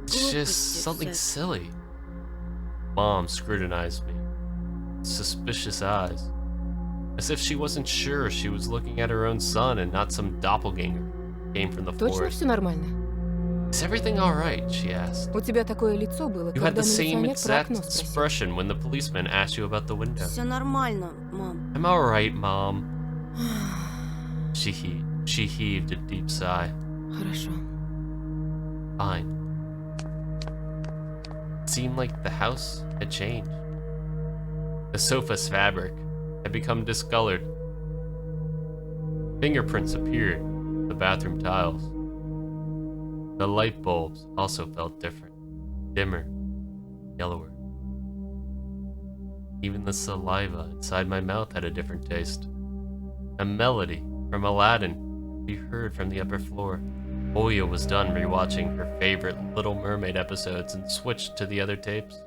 It's just глупости something всякие. silly. Mom scrutinized me. Suspicious eyes. as if she wasn't sure she was looking at her own son and not some doppelganger who came from the Точно forest. все нормально? Is everything alright? She asked. У тебя такое лицо было, You had когда the same милиционер про exact окно спросил. expression when the policeman asked you about the window. Все нормально, мам. I'm alright, Mom. She heaved a deep sigh. Хорошо. Fine. It seemed like the house had changed. The sofa's fabric had become discolored. Fingerprints appeared on the bathroom tiles. The light bulbs also felt different, dimmer, yellower. Even the saliva inside my mouth had a different taste. A melody from Aladdin could be heard from the upper floor. Oya was done rewatching her favorite Little Mermaid episodes and switched to the other tapes.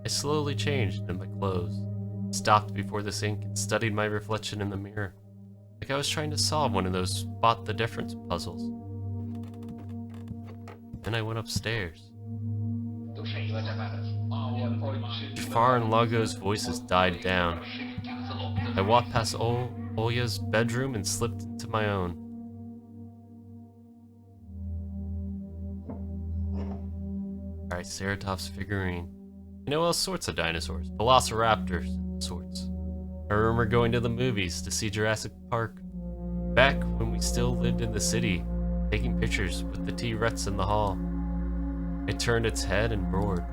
I slowly changed into my clothes, stopped before the sink, and studied my reflection in the mirror, like I was trying to solve one of those spot the difference puzzles. Then I went upstairs. Jafar and Lago's voices died down. I walked past Oya's bedroom and slipped into my own. Triceratops figurine. You know, all sorts of dinosaurs. Velociraptors and sorts. I remember going to the movies to see Jurassic Park. Back when we still lived in the city, taking pictures with the T-Rex in the hall. It turned its head and roared.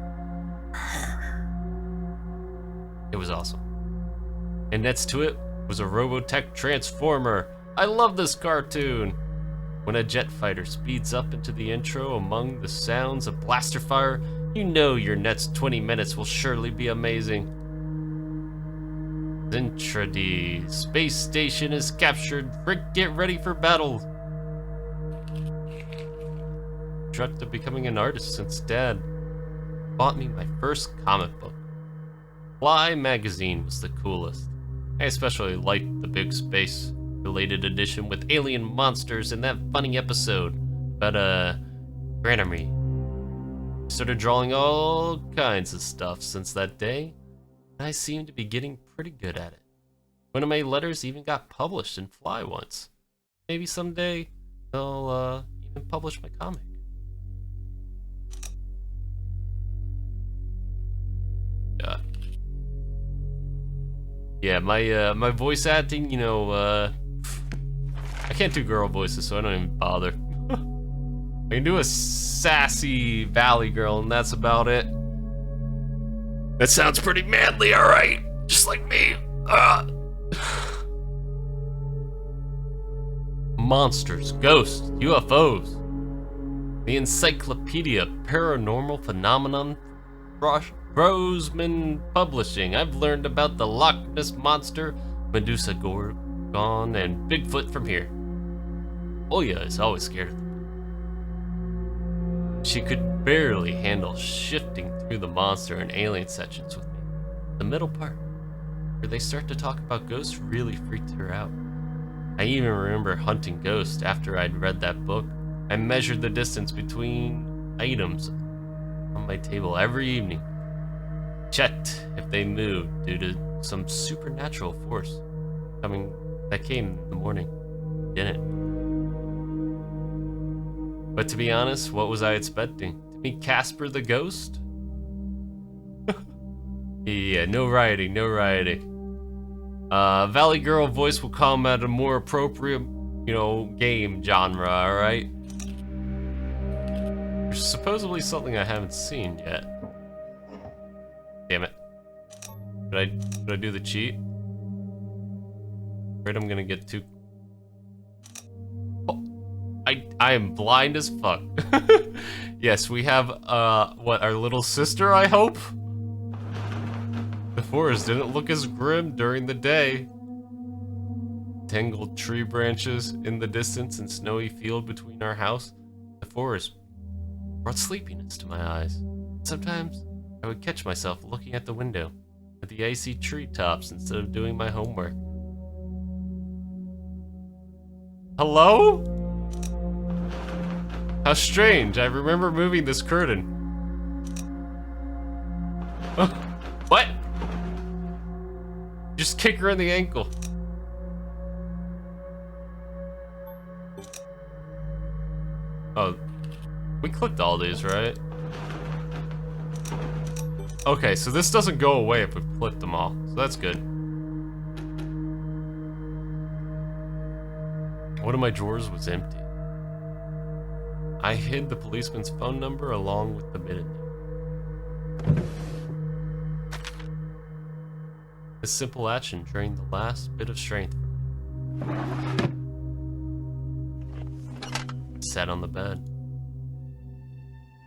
It was awesome. And next to it was a Robotech Transformer. I love this cartoon. When a jet fighter speeds up into the intro among the sounds of blaster fire, you know your next 20 minutes will surely be amazing. Zentradi, space station is captured. Rick, get ready for battle. Dreamt of becoming an artist since Dad bought me my first comic book. Fly magazine was the coolest. I especially liked the big space related edition with alien monsters and that funny episode about Granary. I started drawing all kinds of stuff since that day, and I seem to be getting pretty good at it. One of my letters even got published in Fly once. Maybe someday they'll even publish my comic. Yeah, my voice acting, you know, I can't do girl voices, so I don't even bother. I can do a sassy valley girl, and that's about it. That sounds pretty manly, alright? Just like me. Monsters, ghosts, UFOs. The Encyclopedia Paranormal Phenomenon Roseman Publishing. I've learned about the Loch Ness Monster, Medusa Gorgon, and Bigfoot from here. Oya is always scared of them. She could barely handle shifting through the monster and alien sections with me. The middle part, where they start to talk about ghosts, really freaked her out. I even remember hunting ghosts after I'd read that book. I measured the distance between items on my table every evening. Checked if they moved due to some supernatural force that came in the morning. Didn't. But to be honest, what was I expecting? To meet Casper the ghost? Yeah, no rioting, no rioting. Valley Girl voice will come at a more appropriate, you know, game genre, alright? There's supposedly something I haven't seen yet. Damn it. Did I do the cheat? Afraid I'm gonna get too... Oh, I am blind as fuck. Yes, we have, what, our little sister, I hope? The forest didn't look as grim during the day. Tangled tree branches in the distance and snowy field between our house. The forest brought sleepiness to my eyes. Sometimes I would catch myself looking at the window at the icy treetops instead of doing my homework. Hello? How strange, I remember moving this curtain. What? Just kick her in the ankle. Oh, we clicked all these, right? Okay, so this doesn't go away if we click them all, so that's good. One of my drawers was empty. I hid the policeman's phone number along with the minute name. This simple action drained the last bit of strength from me. Sat on the bed.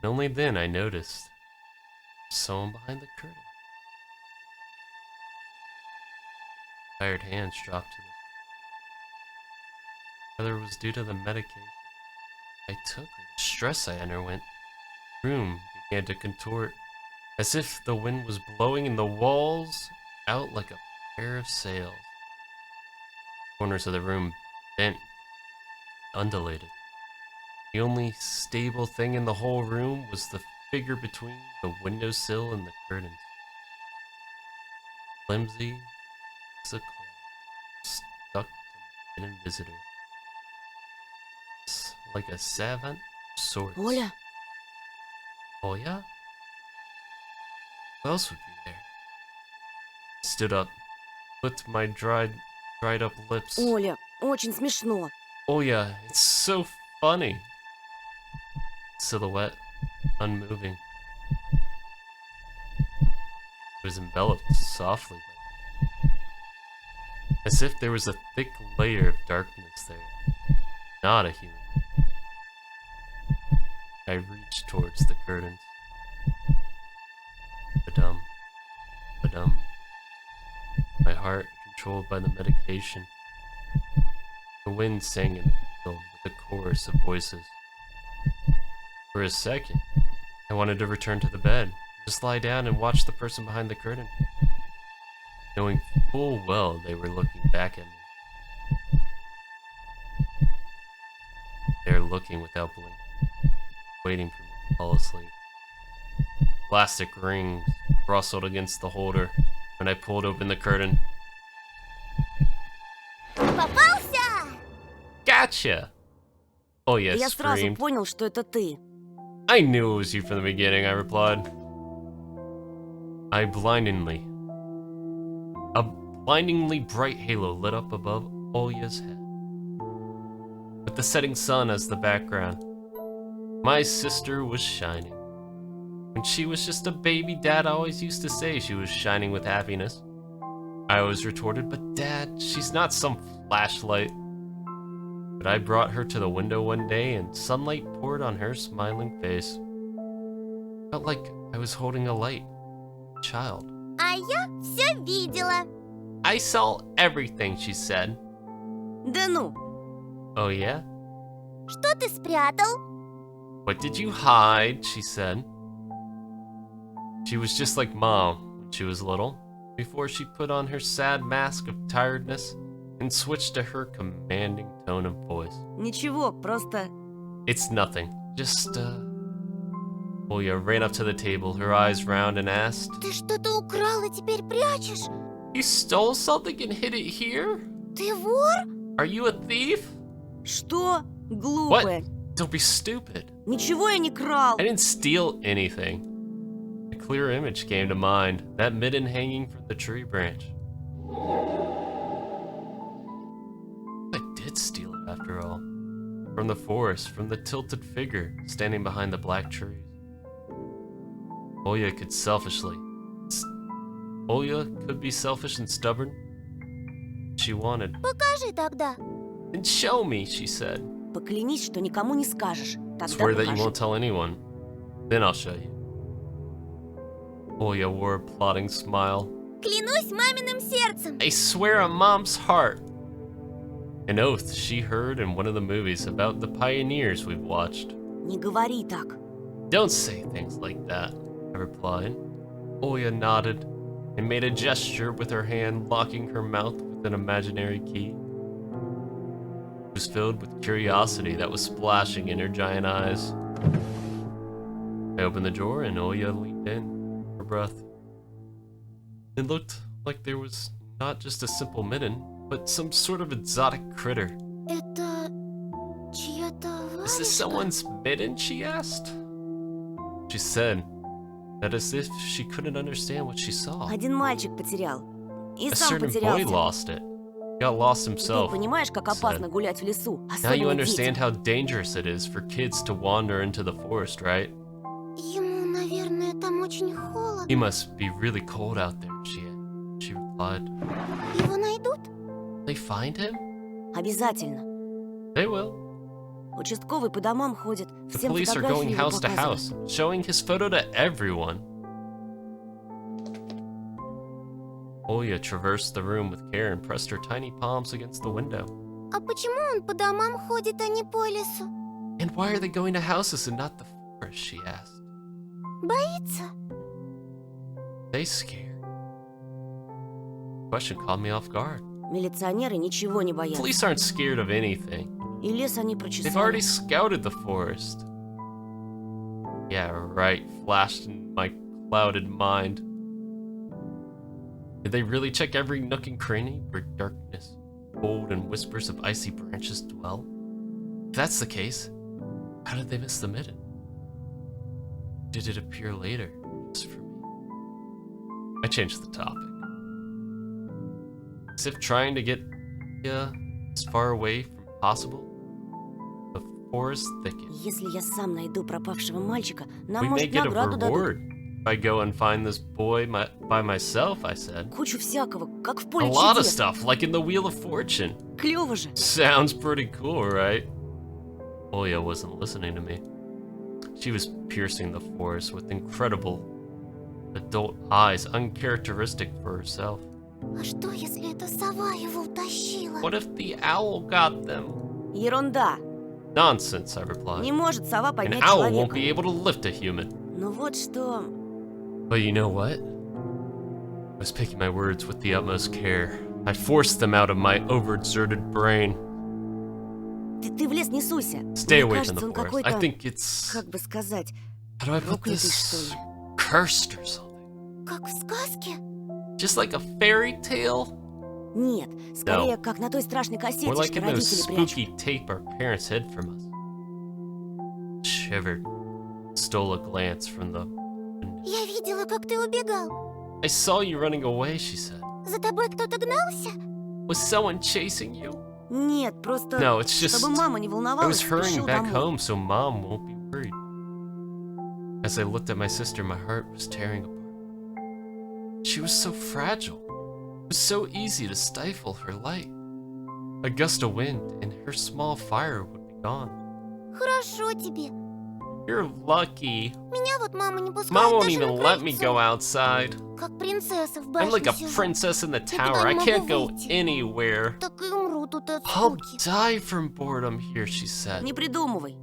And only then I noticed someone behind the curtain. Tired hands dropped to the whether it was due to the medication I took or the stress I underwent. The room began to contort as if the wind was blowing in the walls out like a pair of sails. Corners of the room bent, undulated. The only stable thing in the whole room was the figure between the windowsill and the curtains. Flimsy as a claw stuck to my hidden visitor. It's like a savant of sorts. Оля, Oh yeah? Who else would be there? Stood up, licked my dried up lips. Оля, очень смешно. Oh yeah, it's so funny. Silhouette, unmoving. It was enveloped softly, as if there was a thick layer of darkness there. Not a human. I reached towards the curtains. Ba-dum, ba-dum. My heart controlled by the medication. The wind sang in the field with a chorus of voices. For a second, I wanted to return to the bed, just lie down and watch the person behind the curtain, knowing full well they were looking back at me. They were looking without blinking, waiting for me to fall asleep. Plastic rings rustled against the holder when I pulled open the curtain. Попался! Gotcha! Oh yeah, Я сразу screamed. понял, что это ты. I knew it was you from the beginning, I replied. A blindingly bright halo lit up above Olya's head, with the setting sun as the background. My sister was shining. When she was just a baby, Dad always used to say she was shining with happiness. I always retorted, but Dad, she's not some flashlight. But I brought her to the window one day and sunlight poured on her smiling face. Felt like I was holding a light. Child. А я все видела. I saw everything, she said. Да ну, Oh yeah? Что ты спрятал? What did you hide? She said. She was just like Mom when she was little, before she put on her sad mask of tiredness and switched to her commanding tone of voice. ничего, просто... It's nothing. Just, Olya ran up to the table, her eyes round, and asked, Ты что-то украл и теперь прячешь? You stole something and hid it here? Ты вор? Are you a thief? Что? Глупая. Don't be stupid. Ничего я не крал. I didn't steal anything. A clear image came to mind, that midden hanging from the tree branch. I did steal it after all. From the forest, from the tilted figure standing behind the black trees. Olya could be selfish and stubborn. She wanted. Покажи тогда. Then show me, she said. Поклянись, что никому не скажешь. Тогда Swear that you покажу. won't tell anyone. Then I'll show you. Olya wore a plotting smile. Клянусь маминым сердцем. I swear on Mom's heart. An oath she heard in one of the movies about the pioneers we've watched. Не говори так. Don't say things like that, I replied. Olya nodded and made a gesture with her hand, locking her mouth with an imaginary key. It was filled with curiosity that was splashing in her giant eyes. I opened the drawer and Olya leaned in, her breath. It looked like there was not just a simple midden, but some sort of exotic critter. Это чья-то Is this варежка? someone's midden, she asked? She said that as if she couldn't understand what she saw. Один мальчик потерял. И A сам certain boy потерялся. lost it. Got lost Ты himself. понимаешь, как опасно гулять в лесу? Now you Особенно understand детям. how dangerous it is for kids to wander into the forest, right? Ему, наверное, там очень холодно. He must be really cold out there, she replied. Его найдут? They find him? Обязательно. They will. Участковый по домам ходит. The Всем police are фотографии going его house to house, показывают. showing his photo to everyone. Oya traversed the room with care and pressed her tiny palms against the window. А почему он по домам ходит, а не по лесу? And why are they going to houses and not the forest, she asked. Боится? They scared. Question caught me off guard. Милиционеры ничего не боятся. Police aren't scared of anything. И лес они They've already прочесали. scouted the forest. Yeah, right, flashed in my clouded mind. Did they really check every nook and cranny where darkness, cold, and whispers of icy branches dwell? If that's the case, how did they miss the midden? Did it appear later, just for me? I changed the topic. As if trying to get as far away from possible, the forest thicket. Если я сам найду пропавшего мальчика, нам, We may может, get a награду дадут. reward if I go and find this boy by myself, I said. Кучу всякого, как в A поле lot of чудес. stuff, like in the Wheel of Fortune. Клево же. Sounds pretty cool, right? Oya wasn't listening to me. She was piercing the forest with incredible adult eyes, uncharacteristic for herself. А что, если эта сова его утащила? What if the owl got them? Ерунда. Nonsense, I replied. Не может сова An поднять owl won't человека. be able to lift a human. Ну вот что. But you know what? I was picking my words with the utmost care. I forced them out of my overexerted brain. Ты в лес не суйся. Stay Мне away from кажется, the он forest. какой-то, I think it's... как бы сказать, How do I put проклятый, this? что ли. Cursed or something. Как в сказке? Just like a fairy tale? Нет, скорее, как на той страшной Or кассете, like что in those родители прячут. spooky tape our parents hid from us. Shivered. Stole a glance from the window. Я видела, как ты убегал. I saw you running away, she said. За тобой кто-то гнался? Was someone chasing you? Нет, просто, No, it's just... чтобы мама не I was волновалась, hurrying спешил back домой. home so Mom won't be worried. As I looked at my sister, my heart was tearing apart. She was so fragile. It was so easy to stifle her light. A gust of wind and her small fire would be gone. Хорошо тебе. You're lucky. Меня вот мама не пускает Mom won't даже even на let me крыльцо. go outside. Как принцесса в I'm башне like a сижу. princess in the Никуда tower. I не can't могу go выйти. anywhere. Так и умру тут от I'll скуки. die from boredom here, she said. Не придумывай.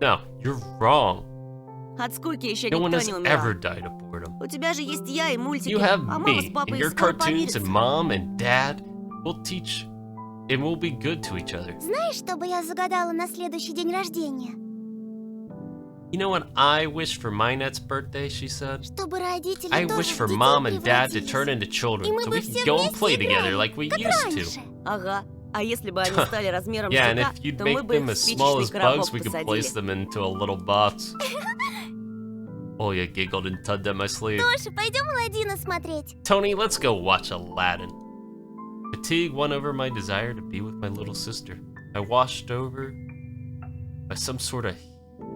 No, you're wrong. От скуки еще No one никто has не ever умирал. died of boredom. У тебя же есть я и мультики, You have а мама с me папой and your скоро cartoons and помирятся. Mom and Dad will teach and we'll be good to each other. Знаешь, что бы я загадала на следующий день рождения? You know what I wish for my next birthday, she said? Чтобы родители I тоже wish в for детей Mom and Dad to превратились. turn into children И мы so бы we все can go and вместе play together играли, like we как used раньше. to. Ага. А если бы они стали размером Yeah, с and быка, if you'd то мы make бы them их в as small спичечный as bugs, коробок we could place посадили. them into a little box. Oya giggled and tugged at my sleeve. Тоша, пойдем Аладдина смотреть. Tony, let's go watch Aladdin. Fatigue won over my desire to be with my little sister. I washed over by some sort of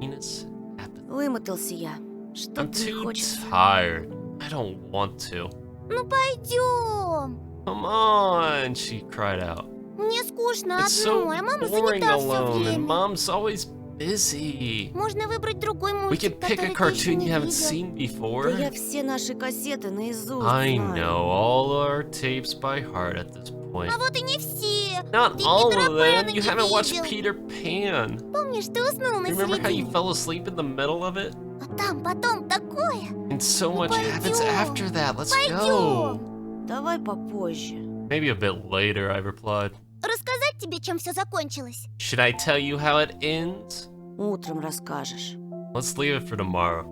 heinous apathy. Вымотался я. Что I'm тебе too хочется? tired. I don't want to. Ну пойдем. Come on, she cried out. Мне скучно It's so одной, а мама boring занята все alone, and время. Mom's always busy. Можно выбрать другой We мультик, could pick a который ты еще cartoon не you haven't видел. seen Да before. я все наши кассеты наизусть I знаю. know all our tapes by heart at this point. А вот и не все. Not Ты all Питера of them. Пэна You не haven't watched видел. Peter Pan. Помнишь, ты уснул на Remember how you середине? fell asleep in the middle of it? А там потом такое. And so much happens пойдем. after that. Let's go. Пойдем. Давай попозже. Maybe a bit later, I replied. Рассказать тебе, чем все закончилось? Should I tell you how it ends? Утром расскажешь. Let's leave it for tomorrow.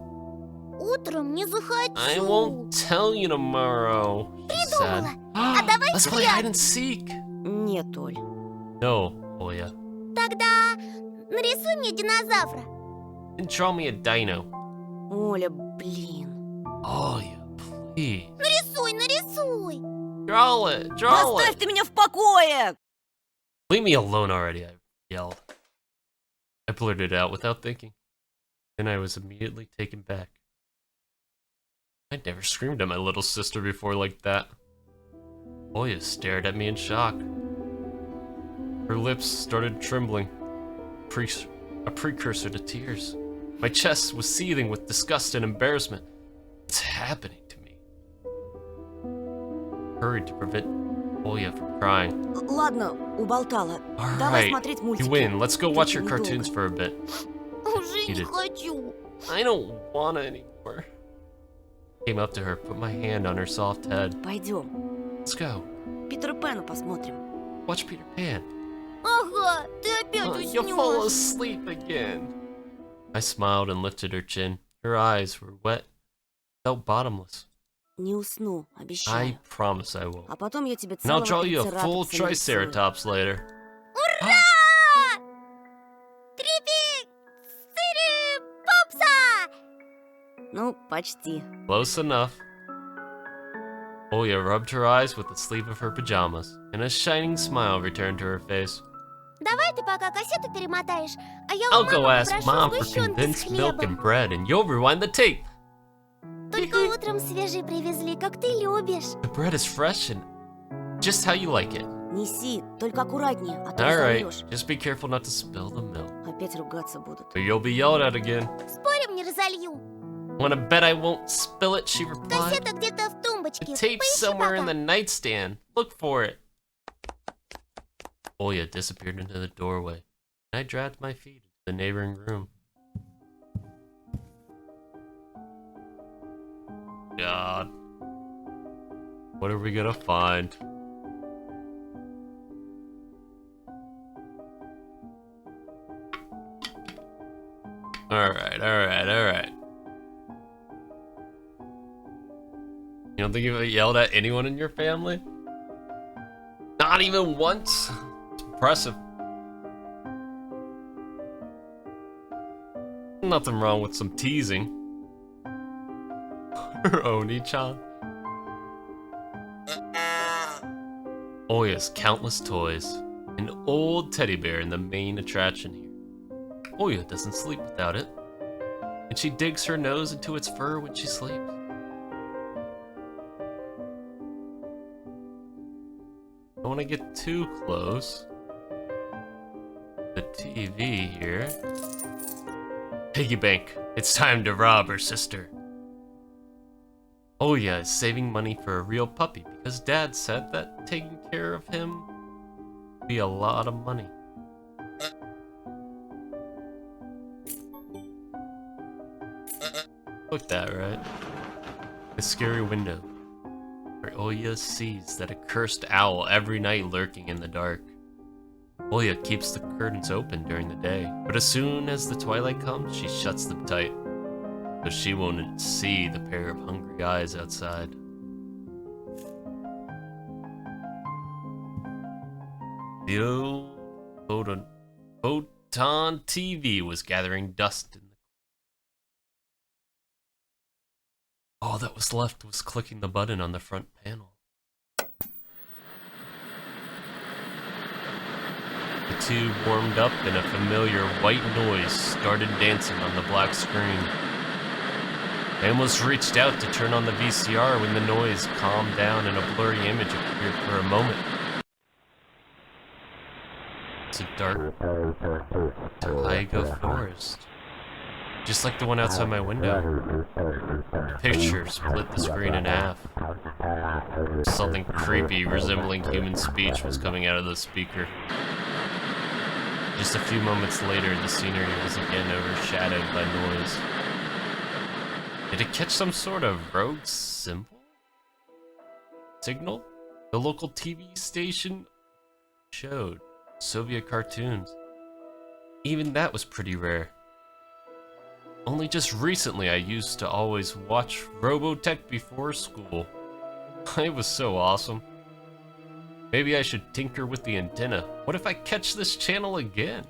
Утром не захочу. I won't tell you tomorrow, she said. давай Let's play hide and seek. Нет, Оль. No, Oya. Тогда нарисуй мне динозавра. And draw me a dino. Оля, блин. Oya, please. Нарисуй. Draw it, draw Оставь it. ты меня в покое! Leave me alone already, I yelled. I blurted it out without thinking. Then I was immediately taken back. I'd never screamed at my little sister before like that. Oya stared at me in shock. Her lips started trembling, a precursor to tears. My chest was seething with disgust and embarrassment. What's happening to me? I hurried to prevent Oya from crying. Ладно, уболтала. Давай Alright, смотреть мультики. you win. Let's go watch your Только cartoons недолго. for a bit. Уже не Eat it. хочу. I don't wanna anymore. Came up to her, put my hand on her soft head. Пойдем. Let's go. Питера Пэна посмотрим. Watch Peter Pan. Ага, ты опять You'll fall уснешь. asleep again. I smiled and lifted her chin. Her eyes were wet, felt bottomless. Не усну, I обещаю. promise I won't. А потом я тебе And I'll целого draw you a full трицератопса нарисую. triceratops later. Попса! Ну, почти. Close enough. Oya rubbed her eyes with the sleeve of her pajamas, and a shining smile returned to her face. Давай ты пока кассету перемотаешь, а я I'll у go мамы ask попрошу Mom for сгущенки с condensed milk and хлебом. bread, and you'll rewind the tape. Только утром свежий привезли, как ты любишь. The bread is fresh and just how you like it. Неси, только аккуратнее, а то Alright, разольешь. just be careful not to spill the milk, Опять ругаться будут. or you'll be yelled at again. Спорим, не разолью. Wanna bet I won't spill it, she replied. Кассета где-то в тумбочке. The tape's Поищи somewhere in пока. the nightstand. Look for it. Oya disappeared into the doorway, and I dragged my feet into the neighboring room. God. What are we gonna find? Alright. You don't think you've yelled at anyone in your family? Not even once? It's impressive. Nothing wrong with some teasing. Oni-chan. Oya's countless toys. An old teddy bear in the main attraction here. Oya doesn't sleep without it. And she digs her nose into its fur when she sleeps. Don't want to get too close. The TV here. Piggy bank. It's time to rob her sister. Oya is saving money for a real puppy because Dad said that taking care of him would be a lot of money. Look that, right? A scary window where Oya sees that a cursed owl every night lurking in the dark. Oya keeps the curtains open during the day, but as soon as the twilight comes, she shuts them tight, so she won't see the pair of hungry eyes outside. The old photon TV was gathering dust in the all that was left was clicking the button on the front panel. The tube warmed up and a familiar white noise started dancing on the black screen. I almost reached out to turn on the VCR when the noise calmed down and a blurry image appeared for a moment. It's a dark taiga forest, just like the one outside my window. The picture split the screen in half. Something creepy resembling human speech was coming out of the speaker. Just a few moments later, the scenery was again overshadowed by noise. Did it catch some sort of rogue signal? The local TV station showed Soviet cartoons. Even that was pretty rare. Only just recently I used to always watch Robotech before school. It was so awesome. Maybe I should tinker with the antenna. What if I catch this channel again?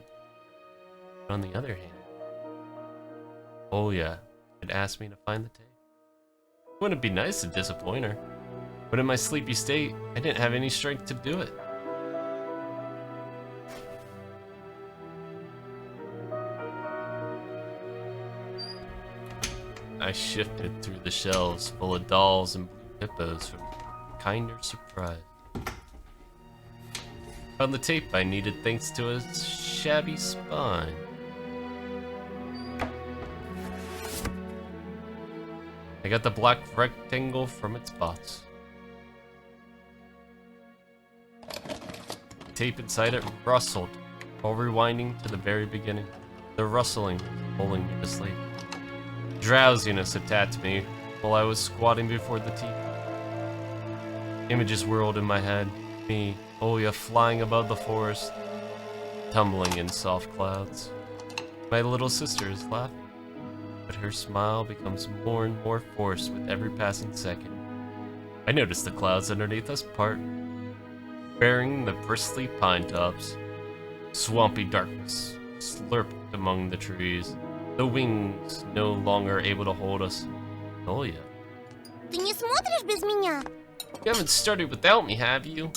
But on the other hand, Olya had asked me to find the tape. Wouldn't it be nice to disappoint her? But in my sleepy state, I didn't have any strength to do it. I shifted through the shelves full of dolls and blue hippos for a kinder surprise. Found the tape I needed thanks to a shabby spine. I got the black rectangle from its box. The tape inside it rustled, while rewinding to the very beginning. The rustling pulling me to sleep. Drowsiness attacked me while I was squatting before the TV. Images whirled in my head. Me, Olya, flying above the forest, tumbling in soft clouds. My little sister is laughing, but her smile becomes more and more forced with every passing second. I notice the clouds underneath us part, bearing the bristly pine tops. Swampy darkness slurped among the trees. The wings no longer able to hold us. Olya, Ты не смотришь без меня? you haven't started without me, have you?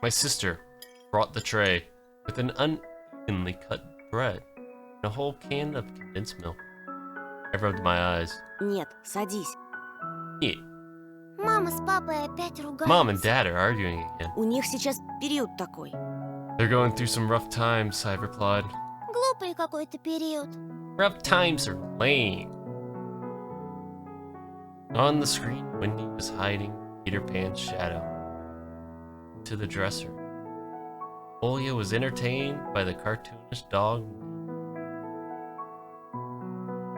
My sister brought the tray with an unevenly cut bread and a whole can of condensed milk. I rubbed my eyes. Нет, садись. Yeah, Мама с папой опять ругаются. Mom and Dad are arguing again. У них сейчас период такой. They're going through some rough times, I replied. Глупый какой-то период. Rough times are lame. On the screen, Wendy was hiding Peter Pan's shadow to the dresser. Olya was entertained by the cartoonish dog.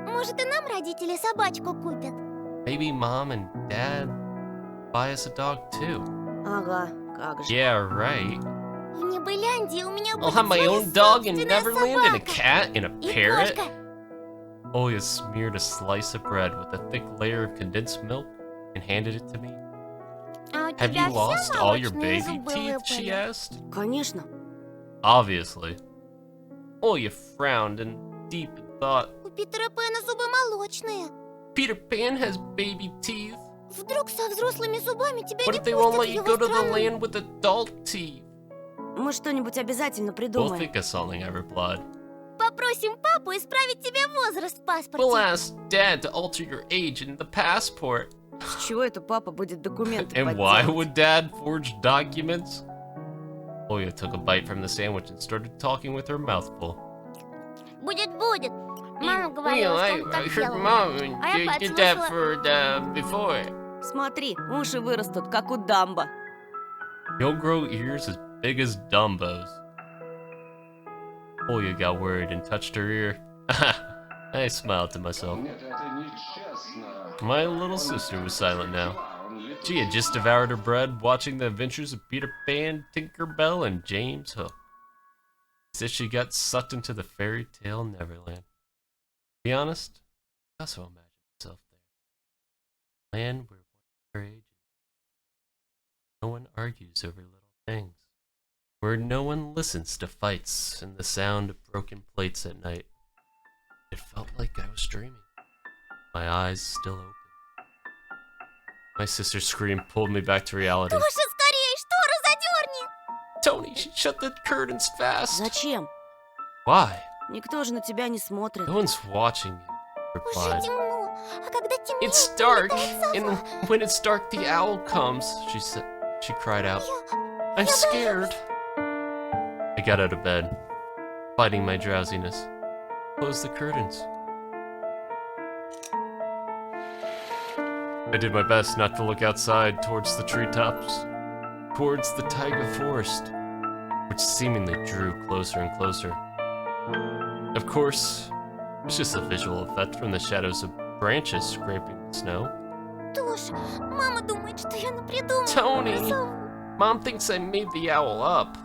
Может, и нам родители собачку купят? Maybe Mom and Dad buy us a dog too. Ага, как же. Yeah, right. В Небыляндии у меня I'll будет have my своя own dog in собственная Neverland and a собака. cat and a И parrot. кошка. Olya smeared a slice of bread with a thick layer of condensed milk and handed it to me. А у Have тебя you все lost all your молочные baby зубы teeth? She выпали? asked. Конечно. Obviously. Olya frowned and deep in thought. У Питера Пэна зубы молочные. Peter Pan has baby teeth. Вдруг со взрослыми зубами тебя What не if they won't пустят let в you его go to the страну? land with adult teeth? Мы что-нибудь обязательно We'll придумаем. think of something, I replied. Попросим папу исправить тебе возраст в паспорте. We'll ask Dad to alter your age in the passport. С чего это папа будет документы And why подделывать? would Dad forge documents? Olya took a bite from the sandwich and started talking with her mouth full. Будет. Мама говорила, что он так делал. А я подслушала. Before. Смотри, уши вырастут, как у Дамбо. You'll grow ears as big as Dumbo's. Olya got worried and touched her ear. I smiled to myself. My little sister was silent now. She had just devoured her bread, watching the adventures of Peter Pan, Tinkerbell, and James Hook. As if she got sucked into the fairy tale Neverland. To be honest, I also imagined myself there. Land where one age, no one argues over little things. Where no one listens to fights and the sound of broken plates at night. It felt like I was dreaming. My eyes still open. My sister's scream pulled me back to reality. Тоша, скорее, штору задерни! Tony, shut the curtains fast. Зачем? Why? Никто же на тебя не смотрит. No one's watching you, Уже replied. темно, а когда темнеет, It's dark, прилетает and сова. when it's dark, the owl comes, she said. She cried out. I'm Я scared. I got out of bed, fighting my drowsiness. Closed the curtains. I did my best not to look outside towards the treetops, towards the taiga forest, which seemingly drew closer and closer. Of course, it was just a visual effect from the shadows of branches scraping the snow. Тоша, мама думает, что я напридумала. Tony! про сову. Mom thinks I made the owl up.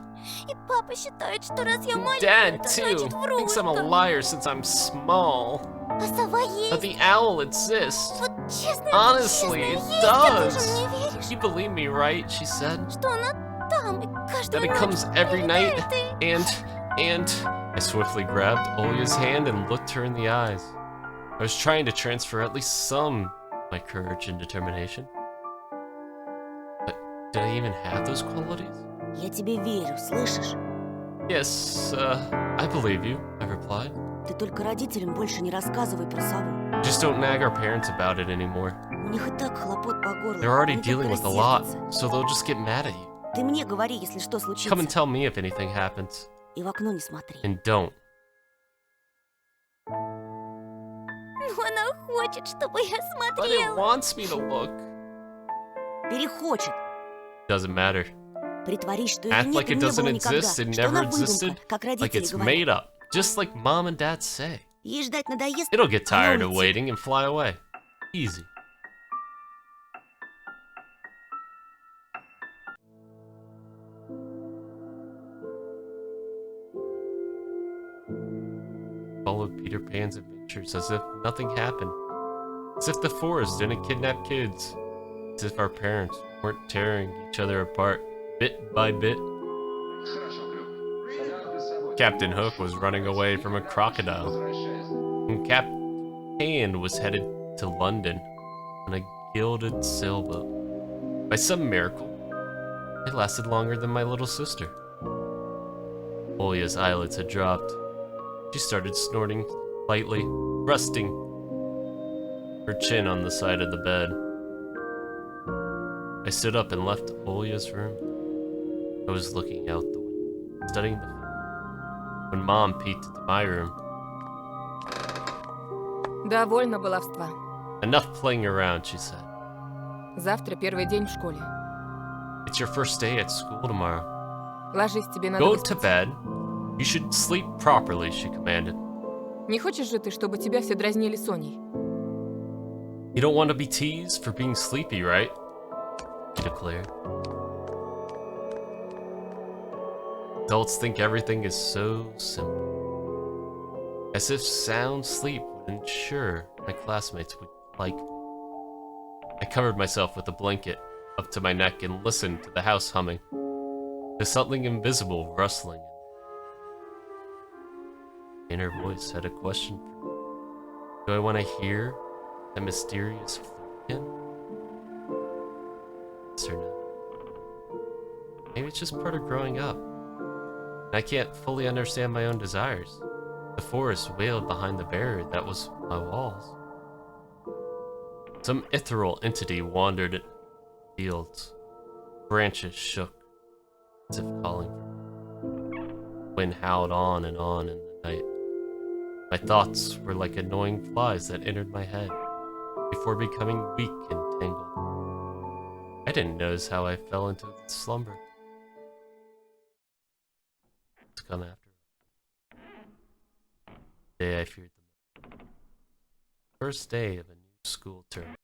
И папа считает, что раз я маленькая, Dad, это too, значит вру. thinks I'm a liar since I'm small. А сова But есть. the owl exists. Вот честно, Honestly, честно, it есть. Ты тоже does. мне веришь, You believe me, right? She said. что она там и каждую That it ночь comes every night. прилетает And I swiftly grabbed Olya's hand and looked her in the eyes. I was trying to transfer at least some of my courage and determination. But did I even have those qualities? Я тебе верю, слышишь? Yes, I believe you, I replied. Ты только родителям больше не рассказывай про сову. Just don't nag our parents about it anymore. У них и так хлопот по горло. They're already Они dealing только with a lot, рассердятся. so they'll just get mad at you. Ты мне говори, если что Come and случится. tell me if anything happens. И в окно не смотри. And don't. Но она хочет, чтобы я But it смотрела. wants me to look. Перехочет. Doesn't matter. Притворись, что ее Act нет like и it не doesn't было никогда. exist and Что never она выдумка, existed, как like родители it's говорят. made up, just like mom and dad say. Ей ждать надоест. It'll get tired of улетит. waiting and fly away. Easy. Followed Peter Pan's adventures as if nothing happened. As if the forest didn't kidnap kids. As if our parents weren't tearing each other apart bit by bit. Captain Hook was running away from a crocodile. And Captain was headed to London on a gilded sailboat. By some miracle, it lasted longer than my little sister. Olya's eyelids had dropped. She started snorting lightly, resting her chin on the side of the bed. I stood up and left Olya's room. I was looking out the window, studying the field, when Mom peeked into my room. Довольно баловства. Enough playing around, she said. Завтра первый день в школе. It's your first day at school tomorrow. Ложись, тебе надо Go выспаться. to bed. You should sleep properly, she commanded. Не хочешь же ты, чтобы тебя все дразнили Соней? You don't want to be teased for being sleepy, right? She declared. Adults think everything is so simple. As if sound sleep would ensure my classmates would like me. I covered myself with a blanket up to my neck and listened to the house humming. There's something invisible rustling. Inner voice had a question for me. Do I want to hear the mysterious flute again? Yes or no? Maybe it's just part of growing up. And I can't fully understand my own desires. The forest wailed behind the barrier that was my walls. Some ethereal entity wandered in the fields. Branches shook as if calling for me. Wind howled on in the night. My thoughts were like annoying flies that entered my head before becoming weak and tangled. I didn't notice how I fell into slumber. It's come after. The day I feared the most. First day of a new school term.